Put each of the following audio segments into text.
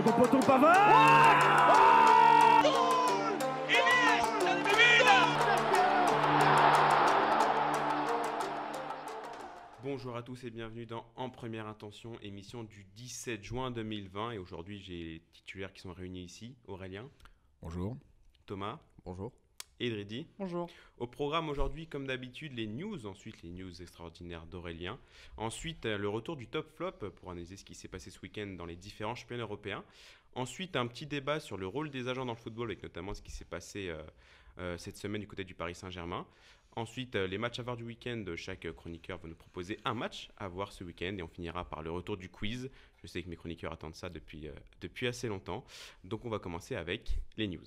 second poteau, Pavard. Bonjour à tous et bienvenue dans En Première Intention, émission du 17 juin 2020. Et aujourd'hui, j'ai les titulaires qui sont réunis ici. Aurélien. Bonjour. Thomas. Bonjour. Et Dridi. Bonjour. Au programme aujourd'hui, comme d'habitude, les news. Ensuite, les news extraordinaires d'Aurélien. Ensuite, le retour du top flop pour analyser ce qui s'est passé ce week-end dans les différents championnats européens. Ensuite, un petit débat sur le rôle des agents dans le football, avec notamment ce qui s'est passé cette semaine du côté du Paris Saint-Germain. Ensuite, les matchs à voir du week-end. Chaque chroniqueur va nous proposer un match à voir ce week-end. Et on finira par le retour du quiz. Je sais que mes chroniqueurs attendent ça depuis assez longtemps. Donc, on va commencer avec les news.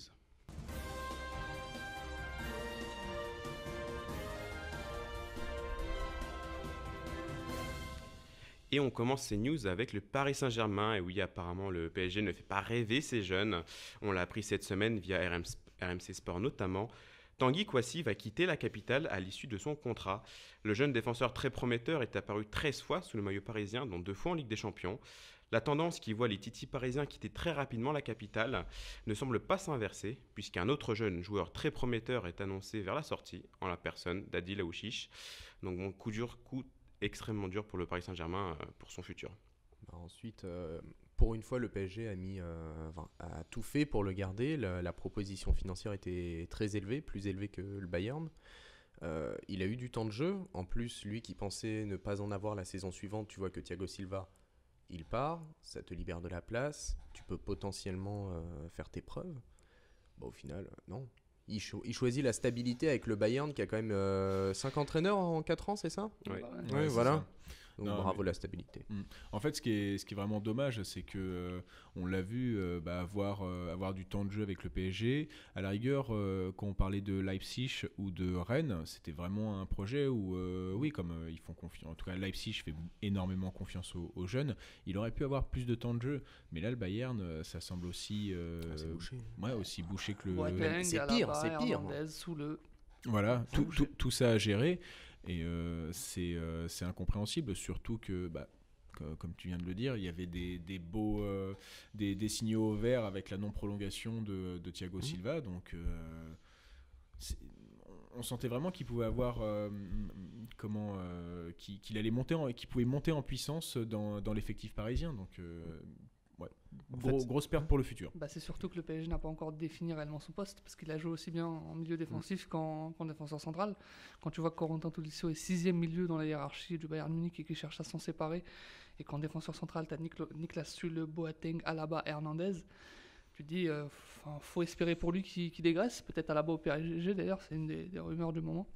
Et on commence ces news avec le Paris Saint-Germain. Et oui, apparemment, le PSG ne fait pas rêver ses jeunes. On l'a appris cette semaine via RMC Sport notamment. Tanguy Kouassi va quitter la capitale à l'issue de son contrat. Le jeune défenseur très prometteur est apparu 13 fois sous le maillot parisien, dont 2 fois en Ligue des Champions. La tendance qui voit les titis parisiens quitter très rapidement la capitale ne semble pas s'inverser, puisqu'un autre jeune joueur très prometteur est annoncé vers la sortie, en la personne d'Adil Aouchiche. Donc bon, coup extrêmement dur pour le Paris Saint-Germain pour son futur. Ensuite, pour une fois, le PSG a tout fait pour le garder. La proposition financière était très élevée, plus élevée que le Bayern. Il a eu du temps de jeu. En plus, lui qui pensait ne pas en avoir la saison suivante, tu vois que Thiago Silva, il part, ça te libère de la place. Tu peux potentiellement faire tes preuves. Au final, non. Il choisit la stabilité avec le Bayern qui a quand même 5 entraîneurs en 4 ans, c'est ça ? Oui, voilà. Ça. Donc bravo la stabilité. En fait, ce qui est vraiment dommage, c'est que on l'a vu avoir du temps de jeu avec le PSG. À la rigueur, quand on parlait de Leipzig ou de Rennes, c'était vraiment un projet où, comme ils font confiance. En tout cas, Leipzig fait énormément confiance aux jeunes. Il aurait pu avoir plus de temps de jeu, mais là, le Bayern, ça semble aussi c'est bouché. Ouais, aussi bouché que le. Boateng, c'est pire. Hernandez, Soule. Voilà, tout ça à gérer. Et c'est incompréhensible, surtout que, comme tu viens de le dire, il y avait des beaux des signaux verts avec la non-prolongation de Thiago Silva. Donc, on sentait vraiment qu'il pouvait avoir qu'il allait qu'il pouvait monter en puissance dans l'effectif parisien. Donc, grosse perte pour le futur. C'est surtout que le PSG n'a pas encore défini réellement son poste, parce qu'il a joué aussi bien en milieu défensif qu'en défenseur central. Quand tu vois que Corentin Tolisso est 6e milieu dans la hiérarchie du Bayern Munich et qu'il cherche à s'en séparer, et qu'en défenseur central, tu as Niklas Süle, Boateng, Alaba, Hernandez, tu te dis, faut espérer pour lui qu'il dégraisse. Peut-être Alaba au PSG d'ailleurs, c'est une des rumeurs du moment.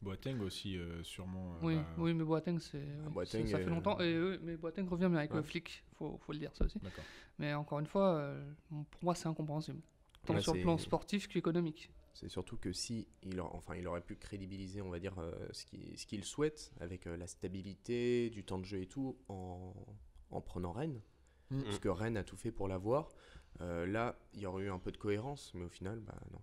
Boateng aussi, sûrement. Oui, mais Boateng, ça fait longtemps. Mais Boateng revient bien avec le flic, faut le dire ça aussi. D'accord. Mais encore une fois, pour moi, c'est incompréhensible. Tant sur le plan sportif qu'économique. C'est surtout que il aurait pu crédibiliser, on va dire, ce qu'il souhaite, avec la stabilité, du temps de jeu et tout, en prenant Rennes. Parce que Rennes a tout fait pour l'avoir. Là, il y aurait eu un peu de cohérence, mais au final, non.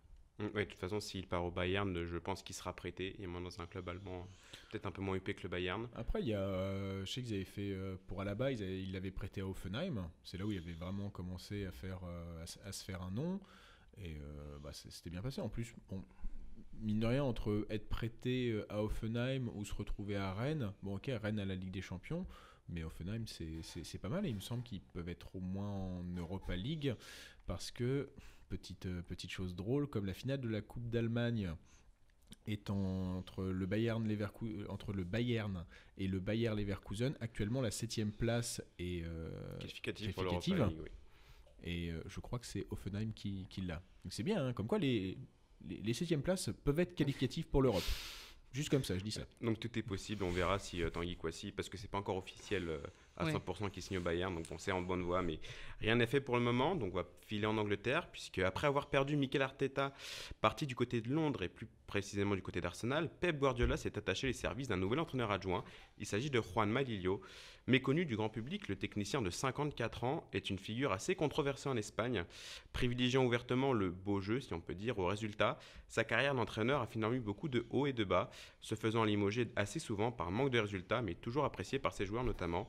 Oui, de toute façon, s'il part au Bayern, je pense qu'il sera prêté. Il est moins dans un club allemand, peut-être un peu moins huppé que le Bayern. Après, il y a, je sais qu'ils avaient fait, pour Alaba, ils l'avaient prêté à Hoffenheim. C'est là où il avait vraiment commencé à se faire un nom. Et c'était bien passé. En plus, mine de rien, entre être prêté à Hoffenheim ou se retrouver à Rennes, Rennes a la Ligue des Champions, mais Hoffenheim, c'est pas mal. Et il me semble qu'ils peuvent être au moins en Europa League, parce que, petite chose drôle, comme la finale de la Coupe d'Allemagne est entre le Bayern et le Bayer Leverkusen, actuellement la 7e place est qualificative pour l'Europa League, oui. Et je crois que c'est Hoffenheim qui l'a. Donc c'est bien, comme quoi les 7e places peuvent être qualificatives pour l'Europe. Juste comme ça, je dis ça. Donc tout est possible, on verra si Tanguy Kouassi, parce que c'est pas encore officiel à 100% qu'il signe au Bayern, donc on sait en bonne voie, mais rien n'est fait pour le moment. Donc on va filer en Angleterre, puisque après avoir perdu Mikel Arteta, parti du côté de Londres et plus précisément du côté d'Arsenal, Pep Guardiola s'est attaché les services d'un nouvel entraîneur adjoint. Il s'agit de Juan Malillo. Méconnu du grand public, le technicien de 54 ans est une figure assez controversée en Espagne. Privilégiant ouvertement le beau jeu, si on peut dire, au résultat, sa carrière d'entraîneur a finalement eu beaucoup de hauts et de bas, se faisant limoger assez souvent par manque de résultats, mais toujours apprécié par ses joueurs notamment.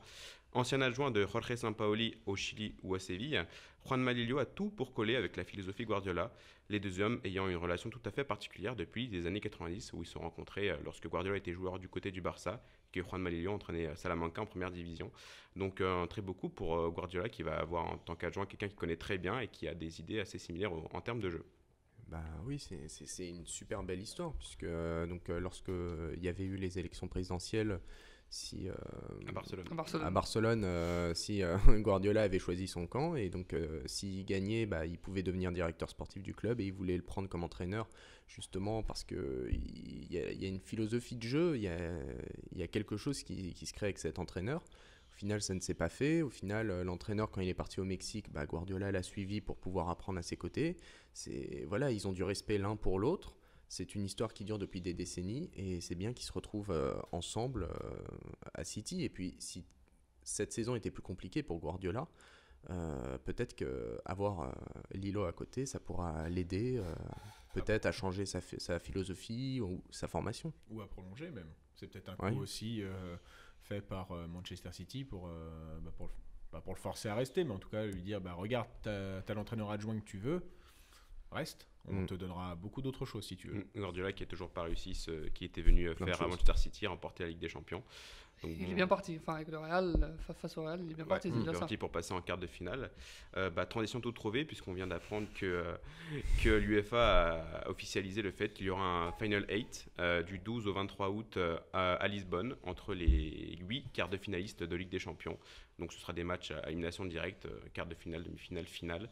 Ancien adjoint de Jorge Sampaoli au Chili ou à Séville, Juan Malillo a tout pour coller avec la philosophie Guardiola, les deux hommes ayant une relation tout à fait particulière depuis les années 90 où ils se sont rencontrés lorsque Guardiola était joueur du côté du Barça, que Juan Malillo entraînait Salamanca en première division. Donc un très beau coup pour Guardiola qui va avoir en tant qu'adjoint quelqu'un qui connaît très bien et qui a des idées assez similaires en termes de jeu. Bah oui, c'est une super belle histoire, puisque lorsque il y avait eu les élections présidentielles, si À Barcelone. à Barcelone, si Guardiola avait choisi son camp, et donc s'il gagnait, bah, il pouvait devenir directeur sportif du club, et il voulait le prendre comme entraîneur, justement parce qu'il y a une philosophie de jeu, il y a quelque chose qui se crée avec cet entraîneur. Au final, ça ne s'est pas fait. Au final, l'entraîneur, quand il est parti au Mexique, bah, Guardiola l'a suivi pour pouvoir apprendre à ses côtés. Voilà, ils ont du respect l'un pour l'autre. C'est une histoire qui dure depuis des décennies et c'est bien qu'ils se retrouvent ensemble à City. Et puis, si cette saison était plus compliquée pour Guardiola, peut-être qu'avoir Lilo à côté, ça pourra l'aider peut-être à changer sa philosophie ou sa formation. Ou à prolonger même. C'est peut-être un coup Ouais. aussi fait par Manchester City pour pas pour le forcer à rester, mais en tout cas lui dire regarde, t'as l'entraîneur adjoint que tu veux, reste. On te donnera beaucoup d'autres choses si tu veux. Guardiola qui n'a toujours pas réussi ce qui était venu Plein de faire à choses. Manchester City, remporter la Ligue des Champions. Donc, Il est bien parti. Enfin, avec le Real, face au Real, il est bien parti. C'est il est déjà ça. parti pour passer en quart de finale. Transition toute trouvée, puisqu'on vient d'apprendre que l'UEFA a officialisé le fait qu'il y aura un Final 8 du 12 au 23 août à Lisbonne, entre les 8 quarts de finalistes de Ligue des Champions. Donc ce sera des matchs à élimination directe, quart de finale, demi-finale, finale.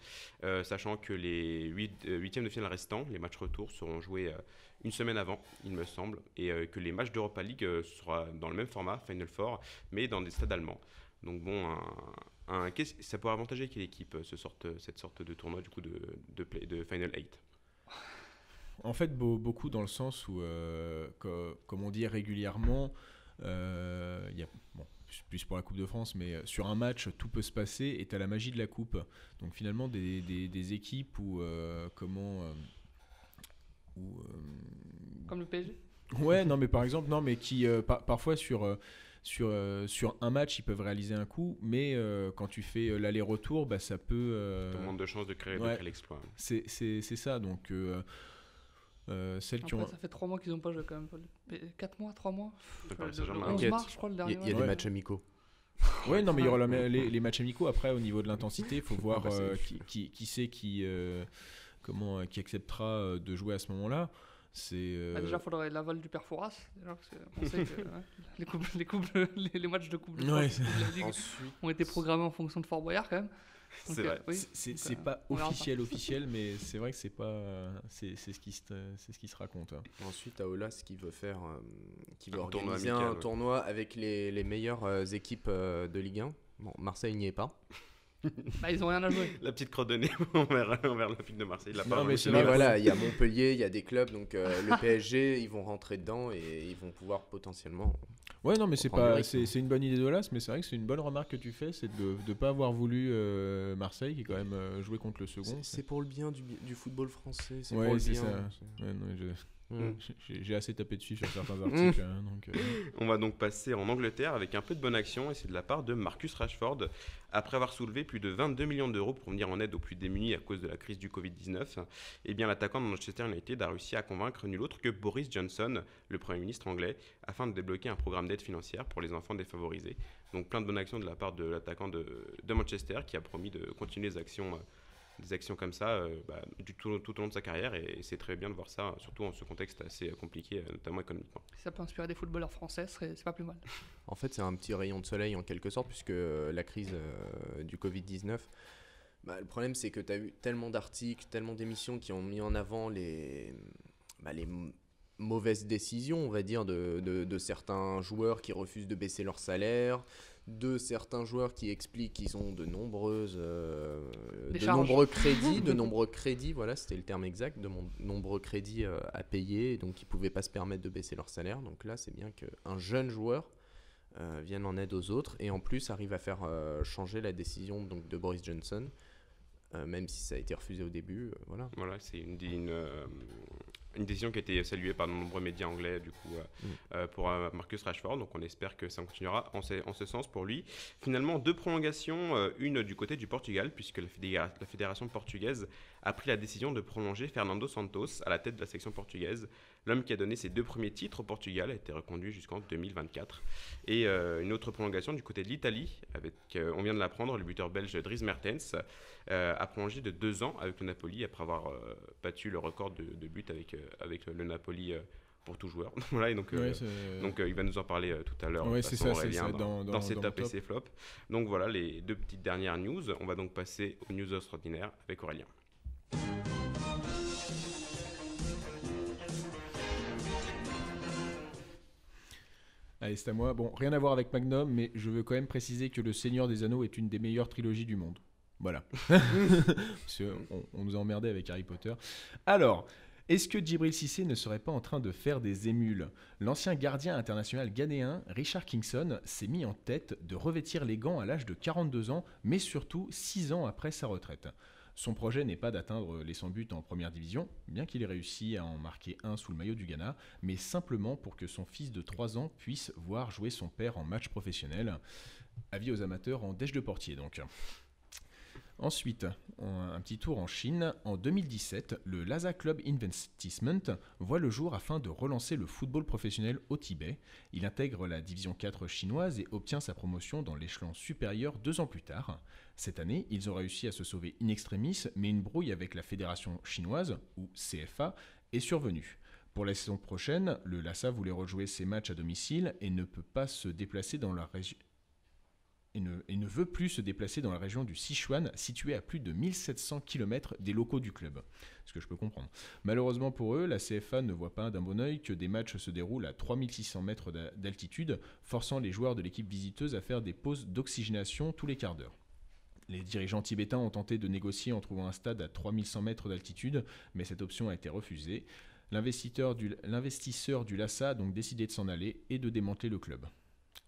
Sachant que les huitièmes de finale restants, les matchs retour, seront joués une semaine avant, il me semble, et que les matchs d'Europa League seront dans le même format, Final Four, mais dans des stades allemands. Donc bon, ça pourrait avantager quelle équipe, cette sorte de tournoi du coup de Final 8? En fait, beaucoup dans le sens où, comme on dit régulièrement, il y a, plus pour la Coupe de France, mais sur un match, tout peut se passer et tu as la magie de la Coupe. Donc finalement, des équipes Comme le PSG. Ouais, non, mais par exemple, qui parfois sur un match, ils peuvent réaliser un coup, mais quand tu fais l'aller-retour, ça peut. Tout le monde de chance de créer l'exploit. C'est ça, donc. Celles qui Après, ont. ça fait 3 mois qu'ils n'ont pas joué quand même. 4 mois, 3 mois. Le Paris Le Saint-Germain. 11 T'inquiète. mars, je crois, le dernier Il y a match. des matchs amicaux. Ouais, non, mais il y aura les matchs amicaux. Après, au niveau de l'intensité, il faut voir bah, c'est qui c'est qui acceptera de jouer à ce moment-là. Déjà, il faudrait l'aval du père Fouras. Déjà, parce qu'on sait que les matchs de Coupe de Ouais, France, de la Ligue Ensuite, ont été programmés en fonction de Fort Boyard quand même. Donc, C'est vrai. oui. C'est Donc, pas on verra officiel, mais c'est vrai que c'est pas. C'est ce qui se raconte. Hein. Ensuite, Aolas qui veut faire, qui veut Un tournoi organiser amical, un ouais. tournoi avec les meilleures équipes de Ligue 1. Bon, Marseille n'y est pas. Bah, ils ont rien à jouer. La petite crotte de nez envers l'Olympique de Marseille. Non, pas mais c'est Mais vrai, voilà, il y a Montpellier, il y a des clubs, donc le PSG, ils vont rentrer dedans et ils vont pouvoir potentiellement. Ouais, non, mais c'est prendre du pas, rythme. c'est une bonne idée d'Olas, mais c'est vrai que c'est une bonne remarque que tu fais, c'est de ne pas avoir voulu Marseille, qui est quand même joué contre le second. C'est pour le bien du football français, c'est Ouais, pour le c'est bien. ça. Ouais, non, Mm. j'ai assez tapé dessus sur certains articles. Hein, donc, On va donc passer en Angleterre avec un peu de bonne action et c'est de la part de Marcus Rashford. Après avoir soulevé plus de 22 millions d'euros pour venir en aide aux plus démunis à cause de la crise du Covid-19, eh bien l'attaquant de Manchester United a réussi à convaincre nul autre que Boris Johnson, le Premier ministre anglais, afin de débloquer un programme d'aide financière pour les enfants défavorisés. Donc plein de bonnes actions de la part de l'attaquant de Manchester qui a promis de continuer des actions comme ça tout au long de sa carrière et c'est très bien de voir ça, surtout en ce contexte assez compliqué, notamment économiquement. Si ça peut inspirer des footballeurs français, c'est pas plus mal. En fait, c'est un petit rayon de soleil en quelque sorte, puisque la crise du Covid-19, le problème c'est que tu as eu tellement d'articles, tellement d'émissions qui ont mis en avant les mauvaises décisions, on va dire, de certains joueurs qui refusent de baisser leur salaire, de certains joueurs qui expliquent qu'ils ont de nombreux crédits, voilà, c'était le terme exact, nombreux crédits à payer, donc ils ne pouvaient pas se permettre de baisser leur salaire. Donc là, c'est bien qu'un jeune joueur vienne en aide aux autres et en plus arrive à faire changer la décision donc, de Boris Johnson, même si ça a été refusé au début. Voilà. Voilà, c'est Une décision qui a été saluée par de nombreux médias anglais du coup pour Marcus Rashford, donc on espère que ça continuera en ce sens pour lui. Finalement, 2 prolongations, une du côté du Portugal, puisque la fédération portugaise a pris la décision de prolonger Fernando Santos à la tête de la section portugaise. L'homme qui a donné ses 2 premiers titres au Portugal a été reconduit jusqu'en 2024. Et une autre prolongation du côté de l'Italie, avec, on vient de l'apprendre, le buteur belge Dries Mertens a prolongé de 2 ans avec le Napoli après avoir battu le record de buts avec le Napoli pour tout joueur. Voilà, et donc il va nous en parler tout à l'heure. Ouais, c'est ça, Aurélien, c'est ça, dans ses dans tops mon et top. ses flops. Donc voilà les 2 petites dernières news. On va donc passer aux news extraordinaires avec Aurélien. Allez, c'est à moi. Bon, rien à voir avec Magnum, mais je veux quand même préciser que Le Seigneur des Anneaux est une des meilleures trilogies du monde. Voilà. Parce qu'on nous a emmerdé avec Harry Potter. Alors, est-ce que Djibril Cissé ne serait pas en train de faire des émules ? L'ancien gardien international ghanéen, Richard Kingson, s'est mis en tête de revêtir les gants à l'âge de 42 ans, mais surtout 6 ans après sa retraite. Son projet n'est pas d'atteindre les 100 buts en première division, bien qu'il ait réussi à en marquer un sous le maillot du Ghana, mais simplement pour que son fils de 3 ans puisse voir jouer son père en match professionnel. Avis aux amateurs en dèche de portier donc. Ensuite, un petit tour en Chine. En 2017, le Lhasa Club Investment voit le jour afin de relancer le football professionnel au Tibet. Il intègre la division 4 chinoise et obtient sa promotion dans l'échelon supérieur 2 ans plus tard. Cette année, ils ont réussi à se sauver in extremis, mais une brouille avec la fédération chinoise, ou CFA, est survenue. Pour la saison prochaine, le Lhasa voulait rejouer ses matchs à domicile et ne peut pas se déplacer dans la région. Et ne veut plus se déplacer dans la région du Sichuan, située à plus de 1700 km des locaux du club. Ce que je peux comprendre. Malheureusement pour eux, la CFA ne voit pas d'un bon œil que des matchs se déroulent à 3600 mètres d'altitude, forçant les joueurs de l'équipe visiteuse à faire des pauses d'oxygénation tous les quarts d'heure. Les dirigeants tibétains ont tenté de négocier en trouvant un stade à 3100 mètres d'altitude, mais cette option a été refusée. L'investisseur du Lhasa a donc décidé de s'en aller et de démanteler le club.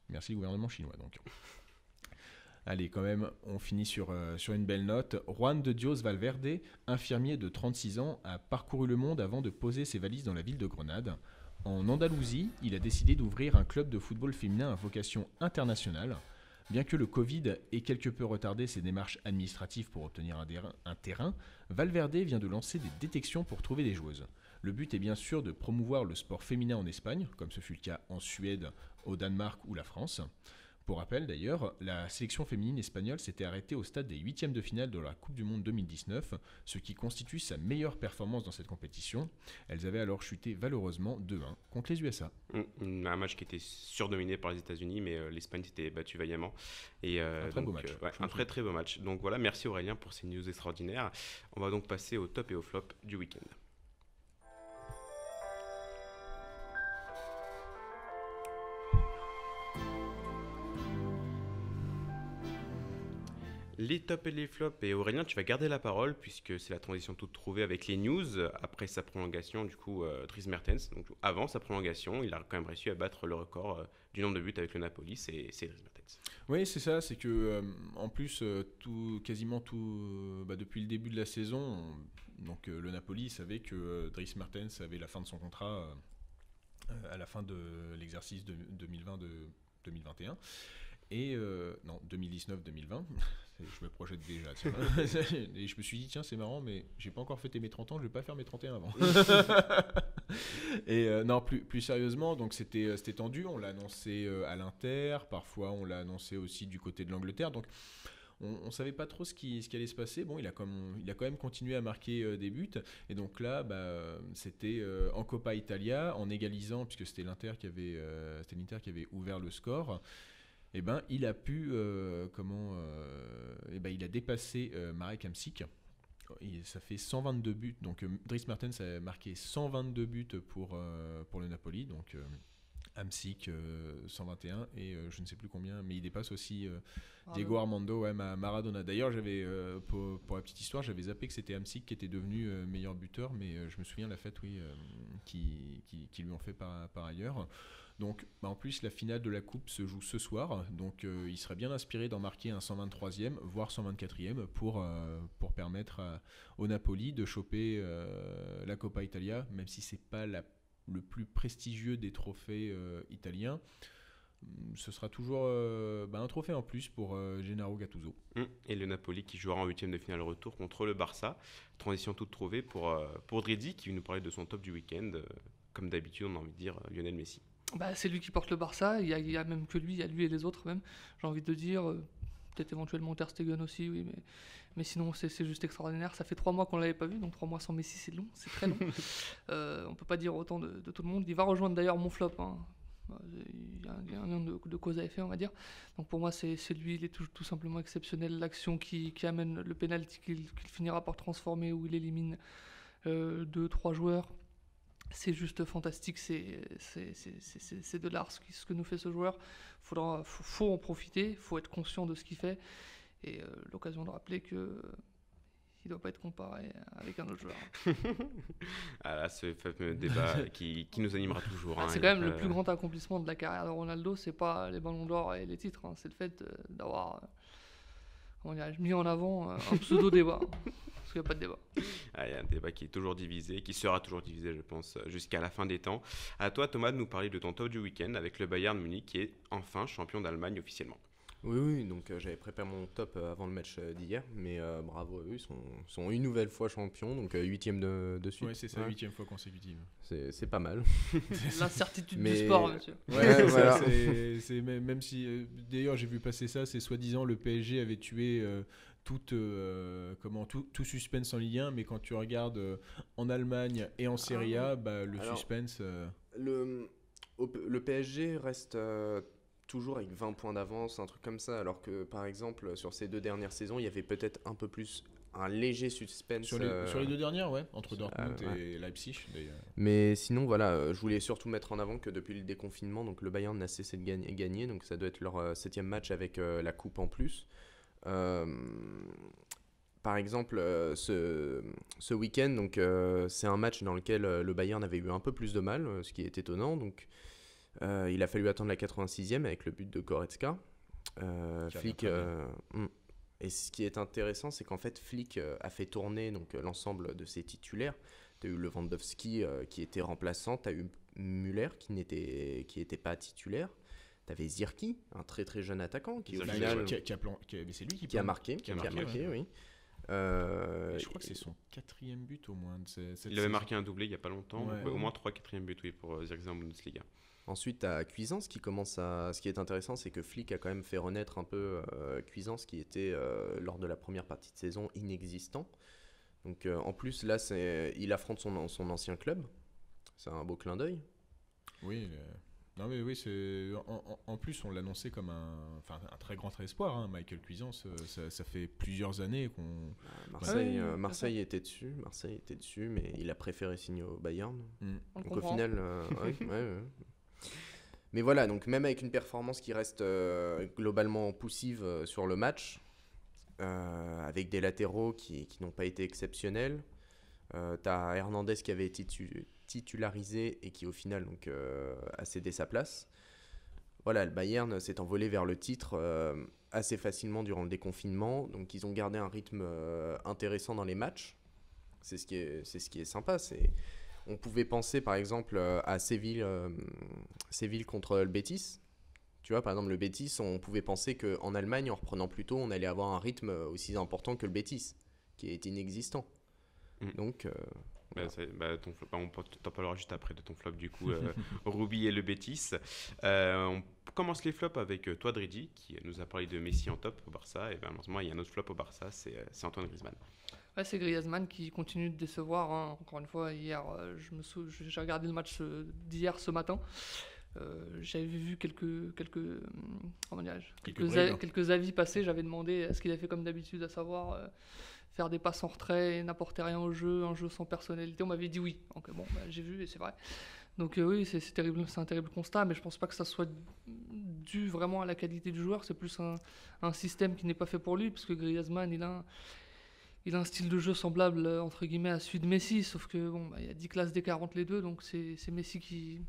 Merci le gouvernement chinois donc. Allez, quand même, on finit sur une belle note. Juan de Dios Valverde, infirmier de 36 ans, a parcouru le monde avant de poser ses valises dans la ville de Grenade. En Andalousie, il a décidé d'ouvrir un club de football féminin à vocation internationale. Bien que le Covid ait quelque peu retardé ses démarches administratives pour obtenir un terrain, Valverde vient de lancer des détections pour trouver des joueuses. Le but est bien sûr de promouvoir le sport féminin en Espagne, comme ce fut le cas en Suède, au Danemark ou la France. Pour rappel d'ailleurs, la sélection féminine espagnole s'était arrêtée au stade des 8e de finale de la Coupe du Monde 2019, ce qui constitue sa meilleure performance dans cette compétition. Elles avaient alors chuté valeureusement 2-1 contre les USA. Un match qui était surdominé par les États-Unis, mais l'Espagne s'était battue vaillamment. Et, un très beau match. Un très très beau match. Donc voilà, merci Aurélien pour ces news extraordinaires. On va donc passer au top et au flop du week-end. Les tops et les flops, et Aurélien, tu vas garder la parole puisque c'est la transition toute trouvée avec les news. Après sa prolongation, du coup, Dries Mertens, donc avant sa prolongation, il a quand même réussi à battre le record du nombre de buts avec le Napoli, c'est Dries Mertens. Oui, c'est ça, c'est que en plus, quasiment tout, depuis le début de la saison, donc le Napoli savait que Dries Mertens avait la fin de son contrat à la fin de l'exercice de 2020-2021. Et non, 2019-2020, je me projette déjà. Et je me suis dit, tiens, c'est marrant, mais j'ai pas encore fêté mes 30 ans, je vais pas faire mes 31 avant. Et non, plus sérieusement, donc c'était tendu, on l'a annoncé à l'Inter, parfois on l'a annoncé aussi du côté de l'Angleterre, donc on savait pas trop ce qui allait se passer. Bon, il a quand même continué à marquer des buts, et donc là, c'était en Coppa Italia, en égalisant, puisque c'était l'Inter qui avait ouvert le score. Eh ben, il a pu, il a dépassé Marek Hamsik. Ça fait 122 buts. Donc, Dries Mertens a marqué 122 buts pour le Napoli. Donc, Hamsik 121 et je ne sais plus combien, mais il dépasse aussi Diego Armando, Maradona. D'ailleurs, j'avais pour la petite histoire, j'avais zappé que c'était Hamsik qui était devenu meilleur buteur, mais je me souviens de la fête, oui, qui lui ont fait par ailleurs. Donc, en plus, la finale de la Coupe se joue ce soir, donc il serait bien inspiré d'en marquer un 123e, voire 124e, pour permettre au Napoli de choper la Coppa Italia, même si c'est pas le plus prestigieux des trophées italiens. Ce sera toujours un trophée en plus pour Gennaro Gattuso. Et le Napoli qui jouera en 8e de finale retour contre le Barça. Transition toute trouvée pour Drizzy qui nous parlait de son top du week-end. Comme d'habitude, on a envie de dire Lionel Messi. C'est lui qui porte le Barça, il y a même que lui, il y a lui et les autres même, j'ai envie de dire, peut-être éventuellement Ter Stegen aussi, oui, mais sinon c'est juste extraordinaire. Ça fait 3 mois qu'on ne l'avait pas vu, donc 3 mois sans Messi c'est long, c'est très long. On ne peut pas dire autant de tout le monde. Il va rejoindre d'ailleurs mon flop, hein. Il y a un lien de cause à effet, on va dire. Donc pour moi c'est lui, il est tout simplement exceptionnel. L'action qui amène le penalty qu'il finira par transformer, où il élimine 2-3 joueurs, c'est juste fantastique. C'est de l'art ce que nous fait ce joueur. Faut en profiter, il faut être conscient de ce qu'il fait, et l'occasion de rappeler que il ne doit pas être comparé avec un autre joueur. Là, ce fameux débat qui nous animera toujours. C'est quand même le plus grand accomplissement de la carrière de Ronaldo, c'est pas les ballons d'or et les titres, c'est le fait d'avoir mis en avant un pseudo-débat. Parce qu'il n'y a pas de débat. Il y a un débat qui est toujours divisé, qui sera toujours divisé, je pense, jusqu'à la fin des temps. À toi, Thomas, de nous parler de ton top du week-end avec le Bayern Munich qui est enfin champion d'Allemagne officiellement. Oui, donc j'avais préparé mon top avant le match d'hier, mais bravo à eux, ils sont une nouvelle fois champions, donc 8e de suite. Oui, c'est ça, 8e fois consécutive. C'est pas mal. L'incertitude du sport, monsieur. Ouais, voilà. C'est même si, d'ailleurs j'ai vu passer ça, c'est soi-disant le PSG avait tué tout suspense en Ligue 1, mais quand tu regardes en Allemagne et en Serie A, suspense... Le PSG reste... toujours avec 20 points d'avance, un truc comme ça, alors que par exemple sur ces 2 dernières saisons il y avait peut-être un peu plus un léger suspense sur les 2 dernières, entre Dortmund et Leipzig d'ailleurs. Mais sinon voilà, je voulais surtout mettre en avant que depuis le déconfinement, donc le Bayern n'a cessé de gagner, donc ça doit être leur 7e match avec la coupe en plus. Par exemple ce week-end, donc c'est un match dans lequel le Bayern avait eu un peu plus de mal, ce qui est étonnant, donc il a fallu attendre la 86e avec le but de Goretzka. Flick, et ce qui est intéressant, c'est qu'en fait Flick a fait tourner donc l'ensemble de ses titulaires. Tu as eu Lewandowski qui était remplaçant, tu as eu Müller qui n'était pas titulaire. Tu avais Zirkzee, un très très jeune attaquant qui au final c'est lui qui a marqué, oui. Je crois que c'est son 4e but au moins. Il avait marqué un doublé il n'y a pas longtemps, Ouais. Au moins 3 4e buts pour Zirkzee en Bundesliga. Ensuite, à Cuisance qui commence à... Ce qui est intéressant, c'est que Flick a quand même fait renaître un peu Cuisance qui était, lors de la première partie de saison, inexistant. Donc en plus, là, il affronte son ancien club. C'est un beau clin d'œil. Oui, non mais oui, en plus on l'annonçait comme un très grand espoir, hein. Michael Cuisance, ça fait plusieurs années qu'on... Marseille était dessus, mais il a préféré signer au Bayern. Donc au final... ouais. Mais voilà, donc même avec une performance qui reste globalement poussive sur le match, avec des latéraux qui n'ont pas été exceptionnels, t'as Hernandez qui avait été titularisé et qui au final donc, a cédé sa place. Voilà, le Bayern s'est envolé vers le titre assez facilement durant le déconfinement, donc ils ont gardé un rythme intéressant dans les matchs. C'est ce qui est sympa, on pouvait penser par exemple à Séville contre le Betis. Tu vois, par exemple, le Betis, on pouvait penser qu'en Allemagne, en reprenant plus tôt, on allait avoir un rythme aussi important que le Betis, qui est inexistant. Donc, on t'en parlera juste après de ton flop du coup, Ruby et le Betis. On commence les flops avec toi, Drizzy, qui nous a parlé de Messi en top au Barça. Et malheureusement, il y a un autre flop au Barça, c'est Antoine Griezmann. Ouais, c'est Griezmann qui continue de décevoir, hein. Encore une fois, hier, j'ai regardé le match d'hier ce matin. J'avais vu quelques avis passer. J'avais demandé ce qu'il a fait comme d'habitude, à savoir faire des passes en retrait et n'apporter rien au jeu, un jeu sans personnalité. On m'avait dit oui. Donc j'ai vu et c'est vrai. Donc oui, c'est terrible, c'est un terrible constat, mais je pense pas que ça soit dû vraiment à la qualité du joueur. C'est plus un système qui n'est pas fait pour lui, parce que Griezmann, il a un style de jeu semblable entre guillemets à celui de Messi, sauf que bon, il y a 10 classes d'écart entre les deux, donc c'est Messi qui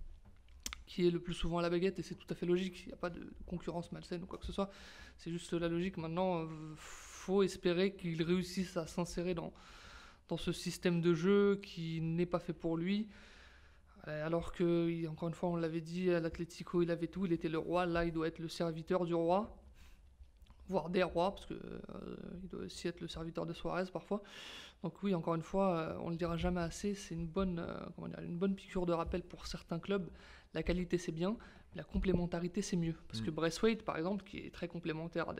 est le plus souvent à la baguette, et c'est tout à fait logique. Il n'y a pas de concurrence malsaine ou quoi que ce soit. C'est juste la logique. Maintenant, faut espérer qu'il réussisse à s'insérer dans ce système de jeu qui n'est pas fait pour lui. Alors que, encore une fois, on l'avait dit, à l'Atlético, il avait tout, il était le roi. Là, il doit être le serviteur du roi, voire des rois, parce qu'il doit aussi être le serviteur de Suarez parfois. Donc oui, encore une fois, on ne le dira jamais assez, c'est une bonne piqûre de rappel pour certains clubs. La qualité, c'est bien, mais la complémentarité, c'est mieux. Parce que Braithwaite, par exemple, qui est très complémentaire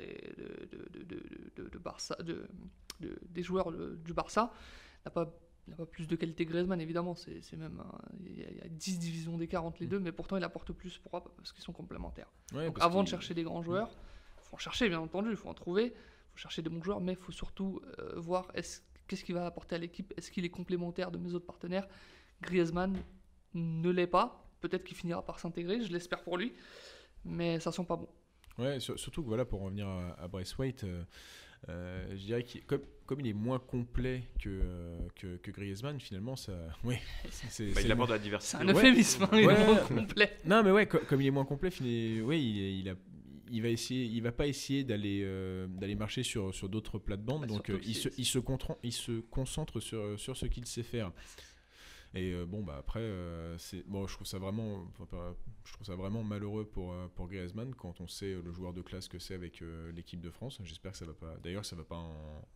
des joueurs du Barça, n'a pas plus de qualité que Griezmann, évidemment. C'est même il y a 10 divisions d'écart entre les deux, mais pourtant, il apporte plus. Pourquoi ? Parce qu'ils sont complémentaires. Ouais, donc avant de chercher des grands joueurs, il faut en chercher, bien entendu, il faut en trouver, il faut chercher des bons joueurs, mais il faut surtout voir qu'est-ce qu'il va apporter à l'équipe. Est-ce qu'il est complémentaire de mes autres partenaires ? Griezmann ne l'est pas. Peut-être qu'il finira par s'intégrer, je l'espère pour lui, mais ça sent pas bon. Ouais, surtout que voilà, pour revenir à Braithwaite, je dirais que comme il est moins complet que Griezmann, finalement, ça. Ouais, il apporte de la diversité. C'est un euphémisme, il est moins complet. Non, mais ouais, comme il est moins complet, il va pas essayer d'aller marcher sur d'autres plates-bandes, donc il se concentre sur ce qu'il sait faire. Et après, je trouve ça vraiment malheureux pour Griezmann quand on sait le joueur de classe que c'est avec l'équipe de France. J'espère que ça va pas. D'ailleurs, ça va pas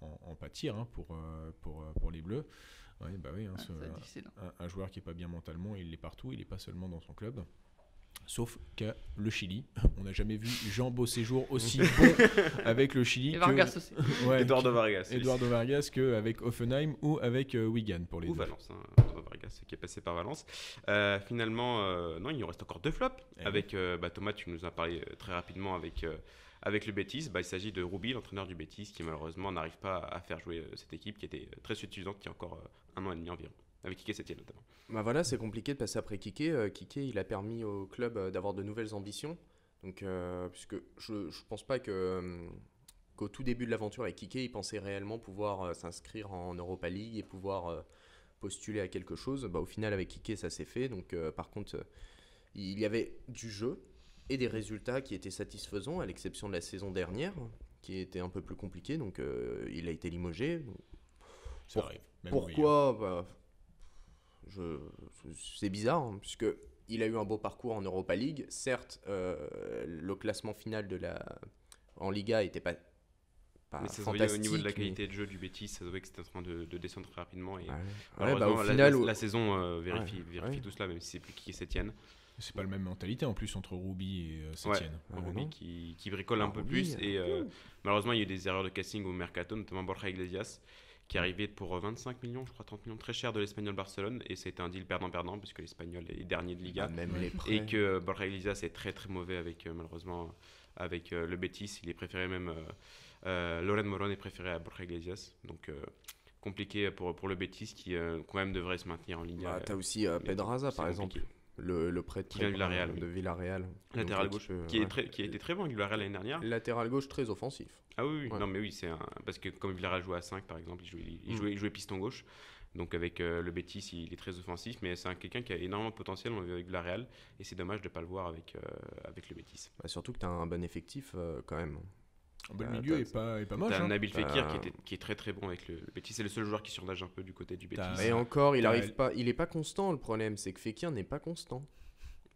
en pâtir pour les Bleus. Ouais, bah oui, un joueur qui est pas bien mentalement, il l'est partout. Il est pas seulement dans son club. Sauf qu'à le Chili, on n'a jamais vu Jean Beauséjour aussi bon avec le Chili. Et Vargas aussi. Ouais, Eduardo Vargas qu'avec Hoffenheim ou avec Wigan pour les deux. Valence, Vargas qui est passé par Valence. Finalement, non, il nous reste encore 2 flops. Avec Thomas, tu nous en as parlé très rapidement avec le Betis. Il s'agit de Roubi, l'entraîneur du Betis, qui malheureusement n'arrive pas à faire jouer cette équipe qui était très suffisante il y a encore 1 an et demi environ. Avec Kike Setien notamment. Bah voilà, c'est compliqué de passer après Kike. Kike, il a permis au club d'avoir de nouvelles ambitions. Donc, puisque je pense pas qu'au tout début de l'aventure avec Kike, il pensait réellement pouvoir s'inscrire en Europa League et pouvoir postuler à quelque chose. Au final, avec Kike, ça s'est fait. Donc, par contre, il y avait du jeu et des résultats qui étaient satisfaisants, à l'exception de la saison dernière, qui était un peu plus compliquée. Donc, il a été limogé. Ça arrive. Pourquoi ? C'est bizarre, hein, puisque il a eu un beau parcours en Europa League. Certes, le classement final en Liga n'était pas mais ça fantastique. Au niveau de la qualité de jeu du Betis, ça se voyait que c'était en train de descendre très rapidement. Et au final, la saison vérifie tout cela, même si c'est plus qui Sétienne. C'est pas la même mentalité en plus entre Roubi et Sétienne. Roubi qui bricole un peu plus. Et malheureusement, il y a eu des erreurs de casting au mercato, notamment Borja Iglesias, qui est arrivé pour 25 millions, je crois 30 millions, très cher de l'Espagnol Barcelone, et c'était un deal perdant-perdant, puisque l'Espagnol est dernier de Liga, et que Borja Iglesias est très très mauvais malheureusement avec le Betis. Il est préféré même, Loren Moron est préféré à Borja Iglesias, donc compliqué pour le Betis qui quand même devrait se maintenir en Liga. T'as aussi Pedraza par exemple. Le prêt de Villarreal. Latéral gauche, qui a été très bon avec Villarreal l'année dernière. Latéral gauche très offensif. Ah oui. Non mais oui, parce que comme Villarreal jouait à 5 par exemple, il jouait piston gauche. Donc avec le Betis, il est très offensif, mais c'est quelqu'un qui a énormément de potentiel. On l'a vu avec Villarreal, et c'est dommage de ne pas le voir avec le Betis. Surtout que tu as un bon effectif quand même. Le milieu est pas moche. T'as Nabil Fekir qui est très très bon avec le Betis. C'est le seul joueur qui surnage un peu du côté du Betis. Et encore, il est pas constant. Le problème, c'est que Fekir n'est pas constant.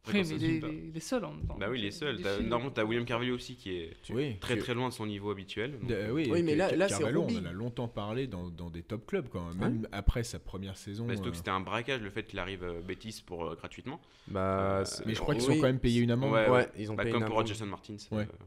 Oui, mais il est seul en même temps. Bah oui, il est seul. Normalement, t'as William Carvalho aussi qui est très très loin de son niveau habituel. Oui, mais là c'est Roubi. On en a longtemps parlé dans des top clubs quand même. Même après sa première saison. Surtout que c'était un braquage le fait qu'il arrive Betis pour gratuitement. Mais je crois qu'ils ont quand même payé une amende. Ouais, ils ont payé comme une pour amende. Jason Martins.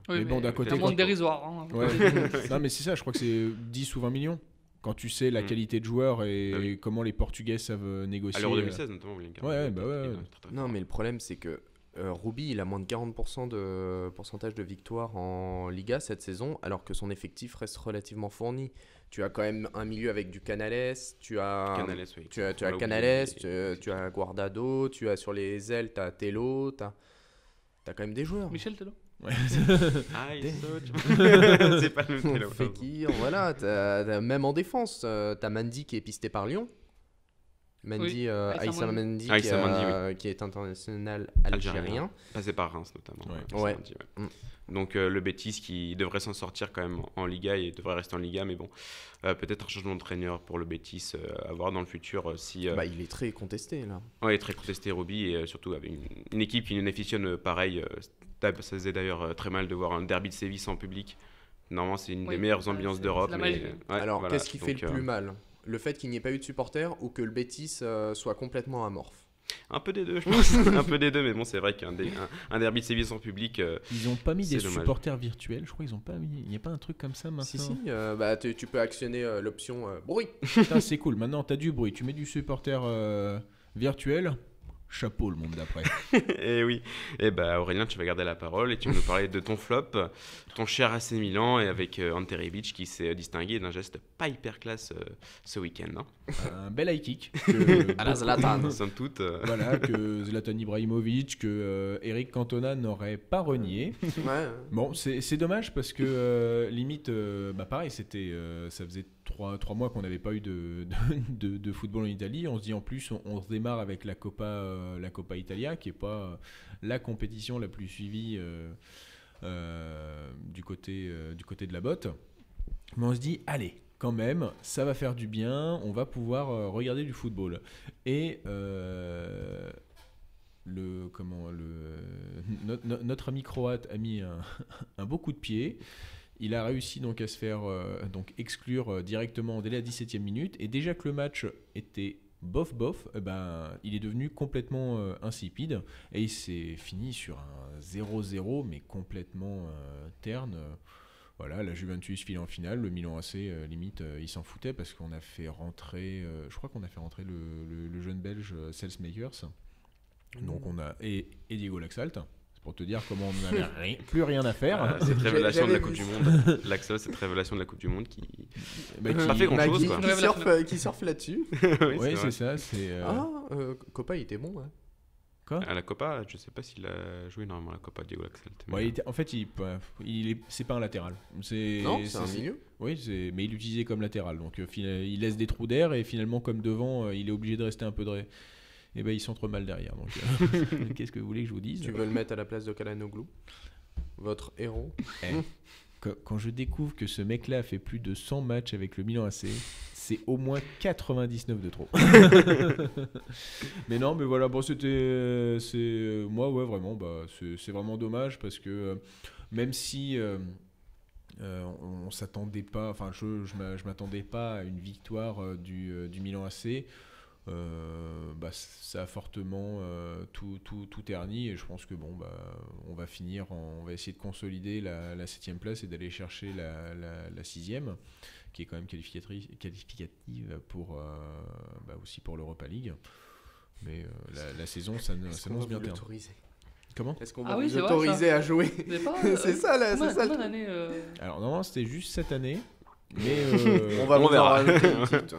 Mais bon, d'un côté. Une amende dérisoire. Non, mais c'est ça, je crois que c'est 10 ou 20 millions. Quand tu sais la qualité de joueur et comment les Portugais savent négocier. À l'Euro 2016 notamment, William Carvalho. Ouais. Non, mais le problème c'est que Ruby, il a moins de 40% de pourcentage de victoire en Liga cette saison, alors que son effectif reste relativement fourni. Tu as quand même un milieu avec du Canales, tu as Canales, oui. tu as On l'a Canales, oublié. tu as Guardado, tu as sur les ailes, tu as Tello, tu as quand même des joueurs. Michel Tello. Ah, il saute. C'est pas le téléphone. Fekir, voilà, même en défense, tu as Mendy qui est pisté par Lyon. Mendy, Oui, Aïssa Mendy, Aïssa Mendy, qui est international Algérien. algérien. Passé par Reims notamment. Ouais. Ouais. ça m'a dit, ouais. Donc le Betis qui devrait s'en sortir quand même en Liga et devrait rester en Liga, mais bon, peut-être un changement d'entraîneur pour le Betis à voir dans le futur si. Il est très contesté là. Ouais, très contesté Roby et surtout avec une équipe qui n'afficionne pareil. Ça faisait d'ailleurs très mal de voir un derby de Séville sans public. Normalement, c'est une Oui, des meilleures bah, ambiance c'est d'Europe. la Mais... magie. ouais, Alors, voilà. qu'est-ce qui fait Donc, le plus mal? Le fait qu'il n'y ait pas eu de supporters ou que le Betis soit complètement amorphe? Un peu des deux, je pense. Un peu des deux, mais bon, c'est vrai qu'un un derby de Séville sans public. Ils ont pas mis C'est des dommage. supporters virtuels, je crois qu'ils ont pas mis. Il n'y a pas un truc comme ça maintenant. Si, tu peux actionner l'option bruit. Putain, c'est cool. Maintenant, t'as du bruit. Tu mets du supporter virtuel. Chapeau le monde d'après. Et oui. Et bah Aurélien, tu vas garder la parole et tu vas nous parler de ton flop, ton cher AC Milan, et avec Ante Rebic qui s'est distingué d'un geste pas hyper classe ce week-end. Hein. Un bel high kick. Que À la Zlatan. Somme toute. Voilà, que Zlatan Ibrahimovic, que Eric Cantona n'aurait pas renié. Ouais. Bon, c'est dommage parce que limite, pareil, ça faisait 3 mois qu'on n'avait pas eu de football en Italie. On se dit en plus, on se démarre avec la Coppa Italia, qui n'est pas la compétition la plus suivie du côté de la botte. Mais on se dit, allez, quand même, ça va faire du bien, on va pouvoir regarder du football. Et notre ami croate a mis un beau coup de pied. Il a réussi donc à se faire exclure directement dès la 17e minute. Et déjà que le match était bof, il est devenu complètement insipide. Et il s'est fini sur un 0-0, mais complètement terne. Voilà, la Juventus file en finale, le Milan AC, limite, il s'en foutait parce qu'on a fait rentrer, je crois qu'on a fait rentrer le jeune belge Selfmakers. Donc on a et Diego Laxalt. C'est pour te dire comment on n'avait plus rien à faire. Cette révélation de la J'avais Coupe vu du Monde. L'Axel, cette révélation de la Coupe du Monde qui Bah, n'a pas fait grand-chose. Magui Quoi. qui surfe là-dessus. Oui, Ouais, c'est c'est vrai. ça. Copa, il était bon. Hein. Quoi À la Copa, je sais pas s'il a joué normalement à la Copa, Diego Laxalt. Ouais, en fait, c'est pas un latéral. Non, c'est un milieu. Oui, mais il l'utilisait comme latéral. Donc il laisse des trous d'air et finalement, comme devant, il est obligé de rester un peu de. Et ben il s'entre mal derrière. Donc qu'est-ce que vous voulez que je vous dise? Tu veux le mettre à la place de Calhanoglu, votre héros? Quand je découvre que ce mec-là a fait plus de 100 matchs avec le Milan AC, c'est au moins 99 de trop. Mais non, mais voilà, bon, moi, ouais, vraiment, c'est vraiment dommage parce que même si on s'attendait pas, enfin, je m'attendais pas à une victoire du Milan AC. Ça a fortement tout terni et je pense que on va finir, on va essayer de consolider la 7e place et d'aller chercher la 6e qui est quand même qualificative pour aussi pour l'Europa League, mais la saison s'annonce bien terme. Comment? Est-ce qu'on Ah va oui, vous c'est vrai, autoriser à jouer? C'est pas, C'est ça, là, c'est ça. Combien d'années Alors normalement c'était juste cette année. Mais On va on vous en verra. rajouter une petite.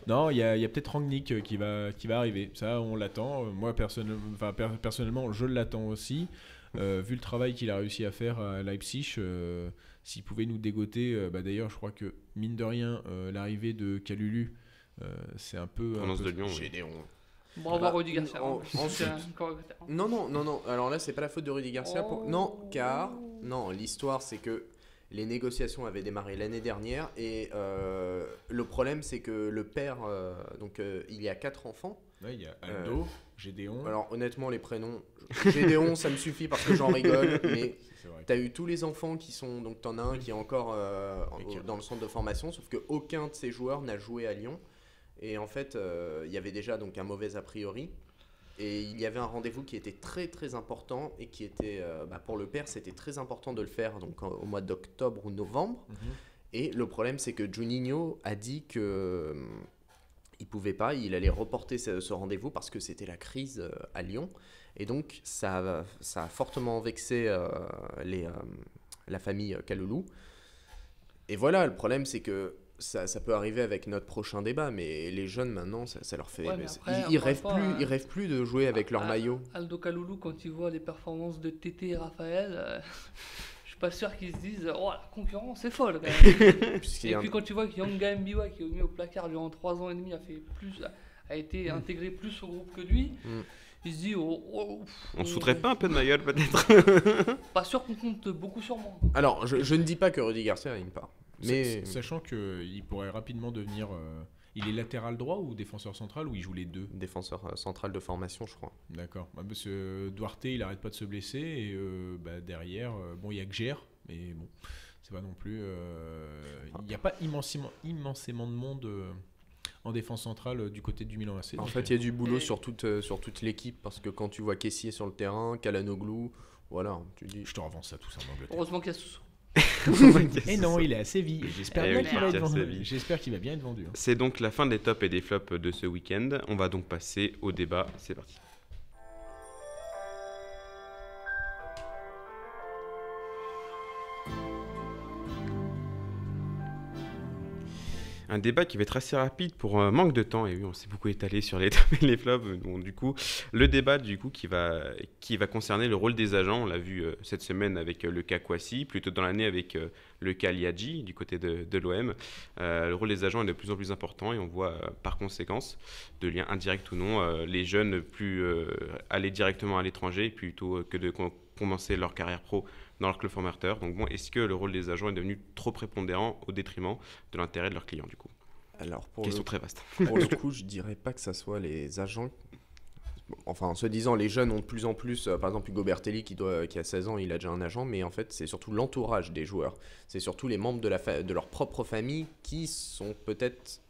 non, il y a peut-être Rangnick qui va arriver. Ça, on l'attend. Moi, personnellement, je l'attends aussi. Vu le travail qu'il a réussi à faire à Leipzig, s'il pouvait nous dégoter, d'ailleurs, je crois que, mine de rien, l'arrivée de Kalulu, c'est un peu... Provenance de Lyon. Oui. Gédéon. Bravo Bah, Rudy Garcia. ensuite. Non. Alors là, c'est pas la faute de Rudy Garcia. Oh. Non, car l'histoire, c'est que les négociations avaient démarré l'année dernière et le problème, c'est que le père, il y a 4 enfants. Ouais, il y a Aldo, Gédéon. Alors honnêtement, les prénoms, Gédéon, ça me suffit parce que j'en rigole, mais C'est vrai. t'as eu tous les enfants qui sont, donc t'en as un qui est encore dans le centre de formation, sauf qu'aucun de ces joueurs n'a joué à Lyon. Et en fait, il y avait déjà donc un mauvais a priori. Et il y avait un rendez-vous qui était très très important et qui était, pour le père, c'était très important de le faire donc, au mois d'octobre ou novembre. Et le problème, c'est que Juninho a dit que il pouvait pas, il allait reporter ce rendez-vous parce que c'était la crise à Lyon. Et donc, ça a fortement vexé la famille Kaloulou. Et voilà, le problème, c'est que ça peut arriver avec notre prochain débat, mais les jeunes, maintenant, ça leur fait... Ouais, mais après, ils encore une fois, ils rêvent plus de jouer avec leur maillot. Aldo Kaloulou, quand il voit les performances de Tété et Raphaël, je suis pas sûr qu'ils se disent oh la concurrence est folle quand même. Et puis quand tu vois que Yanga Mbiwa, qui est mis au placard durant 3 ans et demi, a été intégré plus au groupe que lui, il se dit On se foutrait pas un peu de ma gueule peut-être? Pas sûr qu'on compte beaucoup sur moi. Alors, je ne dis pas que Rudy Garcia n'aime pas. Mais... Sachant qu'il pourrait rapidement devenir... il est latéral droit ou défenseur central, ou il joue les deux? Défenseur central de formation, je crois. D'accord. Bah, parce que Duarte, il arrête pas de se blesser. Et derrière, bon, il y a Gjer, mais bon, c'est pas non plus... Il n'y a pas immensément de monde en défense centrale du côté du Milan AC. En fait, il y a du boulot sur toute l'équipe, parce que quand tu vois Kessié sur le terrain, Calhanoglu, voilà, tu dis... Je te revends ça tout ça en Angleterre. Heureusement qu'il y a Sousso. Et non, il est à Séville. J'espère Eh oui, qu'il va être à vendu. Séville. J'espère qu'il va bien être vendu. C'est donc la fin des tops et des flops de ce week-end. On va donc passer au débat. C'est parti. Un débat qui va être assez rapide pour un manque de temps. Et oui, on s'est beaucoup étalé sur les tops et les flops. Donc, du coup, le débat qui va concerner le rôle des agents. On l'a vu cette semaine avec le cas Kouassi, plutôt dans l'année avec le cas Liadji du côté de l'OM. Le rôle des agents est de plus en plus important et on voit par conséquence, de lien indirect ou non, les jeunes plus aller directement à l'étranger plutôt que de commencer leur carrière pro dans leur club formateur. Donc bon, est-ce que le rôle des agents est devenu trop prépondérant au détriment de l'intérêt de leurs clients du coup? Alors Question très vaste. Pour le coup, je dirais pas que ça soit les agents. Enfin, en se disant, les jeunes ont de plus en plus, par exemple Hugo Bertelli qui a 16 ans, il a déjà un agent, mais en fait c'est surtout l'entourage des joueurs. C'est surtout les membres de leur propre famille qui sont peut-être...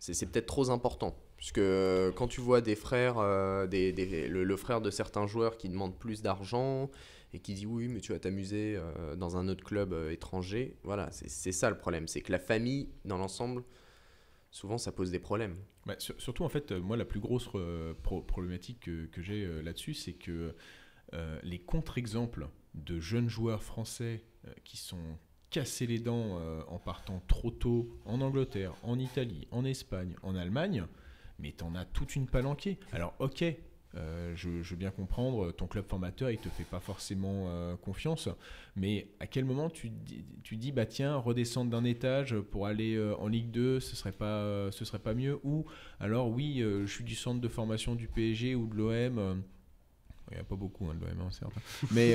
C'est peut-être trop important. Puisque quand tu vois des frères, le frère de certains joueurs qui demandent plus d'argent et qui dit oui, mais tu vas t'amuser dans un autre club étranger, voilà, c'est ça le problème. C'est que la famille, dans l'ensemble, souvent ça pose des problèmes. Bah, surtout en fait, moi la plus grosse problématique que j'ai là-dessus, c'est que les contre-exemples de jeunes joueurs français qui sont cassés les dents en partant trop tôt en Angleterre, en Italie, en Espagne, en Allemagne, mais t'en as toute une palanquée. Alors ok, je veux bien comprendre, ton club formateur il te fait pas forcément confiance, mais à quel moment tu dis bah tiens, redescendre d'un étage pour aller en Ligue 2, ce serait pas mieux? Ou alors oui, je suis du centre de formation du PSG ou de l'OM, il n'y a pas beaucoup de l'OM, certes, mais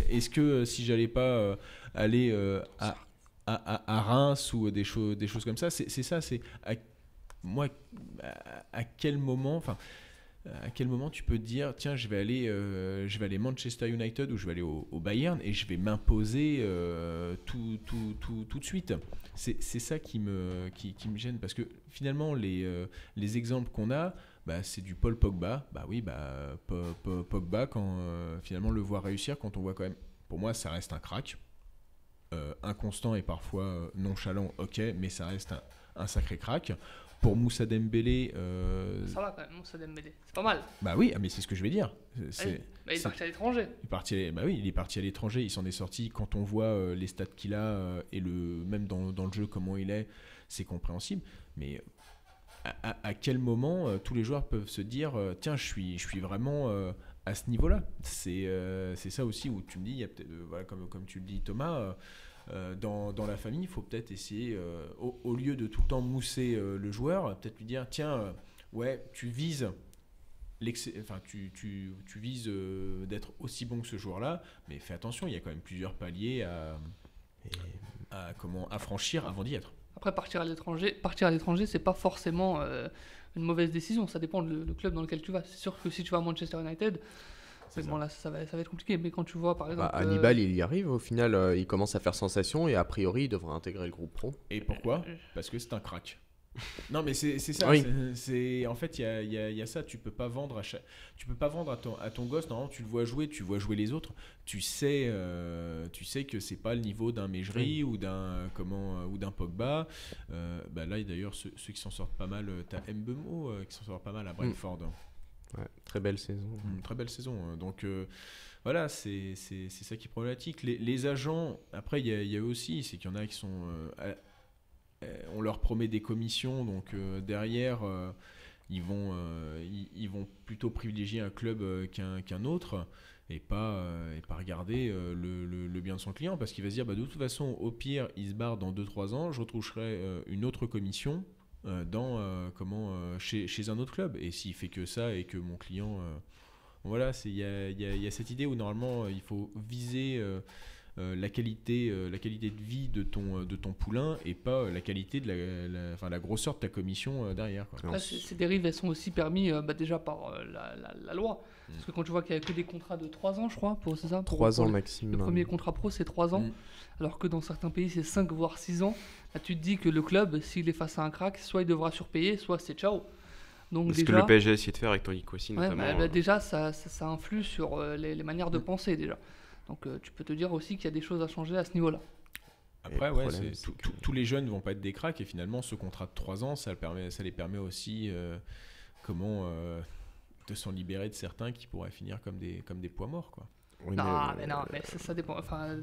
est-ce que si j'allais pas aller à Reims ou des choses comme ça, c'est ça, c'est à quel moment, à quel moment tu peux te dire tiens, je vais aller Manchester United ou je vais aller au Bayern et je vais m'imposer tout de suite. C'est ça qui me gêne, parce que finalement les exemples qu'on a, bah, c'est du Paul Pogba. Bah oui, Pogba, quand finalement le voir réussir, quand on voit quand même, pour moi ça reste un crack, inconstant et parfois nonchalant, ok, mais ça reste un sacré crack. Pour Moussa Dembélé... Ça va quand même, Moussa Dembélé. C'est pas mal. Bah oui, mais c'est ce que je vais dire. Il est parti à l'étranger. Il est parti à l'étranger, il s'en est sorti. Quand on voit les stats qu'il a et même dans le jeu, comment il est, c'est compréhensible. Mais à quel moment tous les joueurs peuvent se dire tiens, je suis vraiment à ce niveau-là? C'est ça aussi où tu me dis, il y a peut-être, voilà, comme tu le dis Thomas... dans la famille, il faut peut-être essayer, au lieu de tout le temps mousser le joueur, peut-être lui dire tiens, ouais, tu vises tu vises d'être aussi bon que ce joueur-là, mais fais attention, il y a quand même plusieurs paliers à franchir avant d'y être. Après, partir à l'étranger, c'est pas forcément une mauvaise décision. Ça dépend du club dans lequel tu vas. C'est sûr que si tu vas à Manchester United, bon, là, ça va être compliqué. Mais quand tu vois, par exemple... Hannibal, il y arrive. Au final, il commence à faire sensation et a priori, il devrait intégrer le groupe pro. Et pourquoi? Parce que c'est un crack. Non, mais c'est ça. Oui. En fait, il y a ça. Tu peux pas vendre à ton gosse. Normalement, tu le vois jouer, tu vois jouer les autres. Tu sais que c'est pas le niveau d'un Mejri ou d'un Pogba. Là, d'ailleurs, ceux qui s'en sortent pas mal, t'as Mbeumo qui s'en sort pas mal à Brentford. Ouais, très belle saison. Très belle saison. Donc voilà, c'est ça qui est problématique. Les agents, après, il y a eux aussi, c'est qu'il y en a qui sont on leur promet des commissions, donc derrière, ils vont plutôt privilégier un club qu'un autre et pas regarder le bien de son client, parce qu'il va se dire de toute façon, au pire, il se barre dans 2-3 ans, je retoucherai une autre commission chez un autre club. Et s'il fait que ça et que mon client... voilà, il y a cette idée où normalement, il faut viser... la qualité de vie de ton poulain et pas la qualité de la grosseur de ta commission derrière, quoi. Après, ces dérives, elles sont aussi permis déjà par la loi. Parce que quand tu vois qu'il n'y a que des contrats de 3 ans, je crois, c'est ça, 3 ans le maximum. premier contrat pro, c'est 3 ans, alors que dans certains pays, c'est 5 voire 6 ans. Là, tu te dis que le club, s'il est face à un crack, soit il devra surpayer, soit c'est ciao. Donc C'est ce que le PSG a essayé de faire avec Tanguy Kouassi, notamment. déjà, ça influe sur les manières de penser, déjà. Donc tu peux te dire aussi qu'il y a des choses à changer à ce niveau-là. Après, tous les jeunes ne vont pas être des cracks, et finalement, ce contrat de 3 ans, ça les permet aussi de s'en libérer de certains qui pourraient finir comme des poids morts, quoi. Oui, mais ça dépend. Enfin,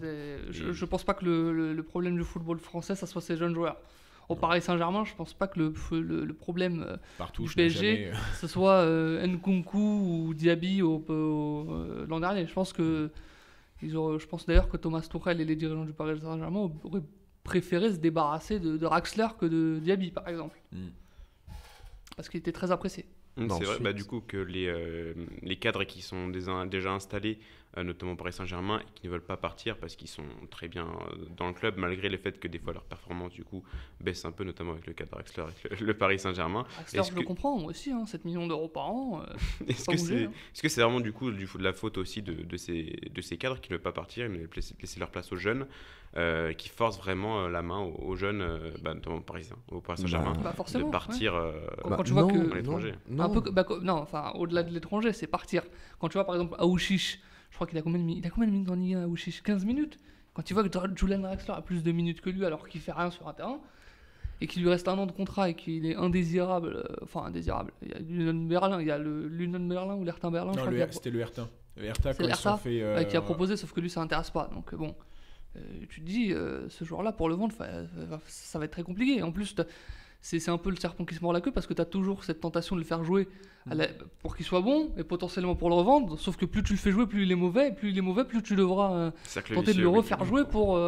je pense pas que le problème du football français, ça soit ces jeunes joueurs. Au Paris Saint-Germain, je pense pas que le problème partout du PSG, ce soit Nkunku ou Diaby l'an dernier. Je pense d'ailleurs que Thomas Tuchel et les dirigeants du Paris Saint-Germain auraient préféré se débarrasser de Draxler que de Diaby, par exemple. Parce qu'il était très apprécié. C'est vrai, du coup, que les cadres qui sont déjà installés, notamment Paris Saint-Germain, et qui ne veulent pas partir parce qu'ils sont très bien dans le club, malgré le fait que des fois leur performance du coup baisse un peu, notamment avec le cas de Draxler avec le Paris Saint-Germain. Draxler, je le comprends, moi aussi, 7 millions d'euros par an. Est-ce que c'est vraiment du coup de la faute aussi de ces cadres qui ne veulent pas partir, mais laisser leur place aux jeunes, qui forcent vraiment la main aux jeunes, notamment parisiens, au Paris Saint-Germain, de partir quand tu vois que à l'étranger. Au-delà de l'étranger, c'est partir. Quand tu vois par exemple Aouchiche, je crois qu'il a combien de minutes dans Ligue 1, Aouchiche, 15 minutes. Quand tu vois que Julian Draxler a plus de minutes que lui alors qu'il fait rien sur un terrain, et qu'il lui reste 1 an de contrat et qu'il est indésirable, il y a l'Union Berlin ou l'Hertha Berlin. Non, c'était le Hertha. Le Hertha, quand ils sont fait... qui a proposé, sauf que lui ça n'intéresse pas. Donc tu te dis, ce joueur-là, pour le vendre, ça va être très compliqué. En plus, c'est un peu le serpent qui se mord la queue, parce que tu as toujours cette tentation de le faire jouer pour qu'il soit bon et potentiellement pour le revendre. Sauf que plus tu le fais jouer, plus il est mauvais. Plus tu devras tenter de le refaire jouer pour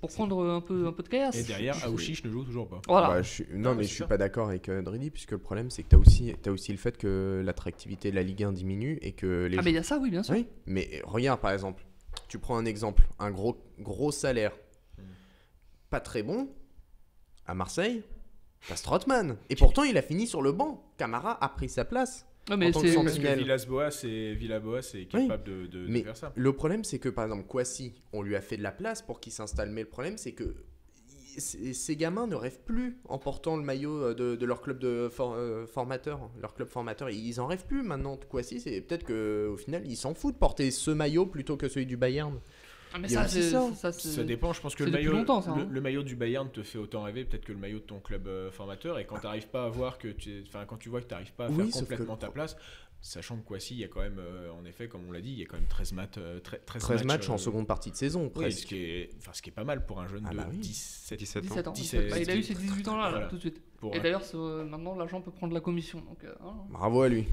prendre un peu de caillasse. Et derrière, Aouchiche ne joue toujours pas. Voilà. Je suis pas d'accord avec Dridi, puisque le problème c'est que tu as aussi le fait que l'attractivité de la Ligue 1 diminue et que les mais il y a ça, oui, bien sûr. Oui, mais regarde par exemple, tu prends un exemple, un gros salaire, pas très bon, à Marseille, t'as Strootman. Et pourtant, il a fini sur le banc. Camara a pris sa place. Ouais, mais parce que Villas-Boas est capable de faire ça. Le problème, c'est que par exemple, Kouassi, on lui a fait de la place pour qu'il s'installe. Mais le problème, c'est que ces gamins ne rêvent plus en portant le maillot de leur club de formateur. Leur club formateur, ils en rêvent plus maintenant. Kouassi, c'est peut-être qu'au final, ils s'en foutent de porter ce maillot plutôt que celui du Bayern. Mais ça dépend, je pense que le maillot du Bayern te fait autant rêver peut-être que le maillot de ton club formateur, et quand tu n'arrives pas à voir quand tu vois que tu n'arrives pas à faire complètement ta place, sachant que Kouassi, il y a quand même en effet, comme on l'a dit, il y a quand même 13 matchs en seconde partie de saison, presque. Ce qui est pas mal pour un jeune de 17 ans. Il a eu ces 18 ans là tout de suite. Et d'ailleurs, maintenant, l'agent peut prendre la commission. Donc, bravo à lui.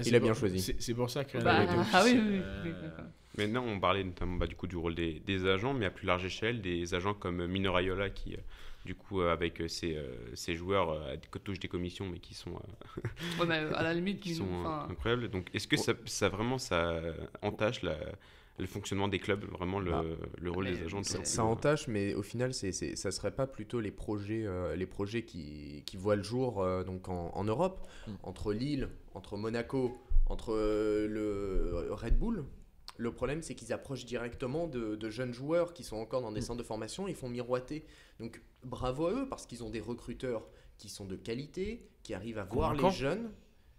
Il a bien choisi. C'est pour ça que... oui. Maintenant, on parlait notamment du coup du rôle des agents, mais à plus large échelle, des agents comme Mino Raiola qui, du coup, avec ses joueurs, touchent des commissions, mais qui sont, mais à la limite, qui sont incroyables. Donc, est-ce que ça entache le fonctionnement des clubs, vraiment le rôle des agents? Ça entache, mais au final, ça serait pas plutôt les projets qui voient le jour donc en Europe, entre Lille, entre Monaco, entre le Red Bull. Le problème, c'est qu'ils approchent directement de jeunes joueurs qui sont encore dans des centres de formation, ils font miroiter. Donc bravo à eux, parce qu'ils ont des recruteurs qui sont de qualité, qui arrivent à voir les Convaincants. jeunes,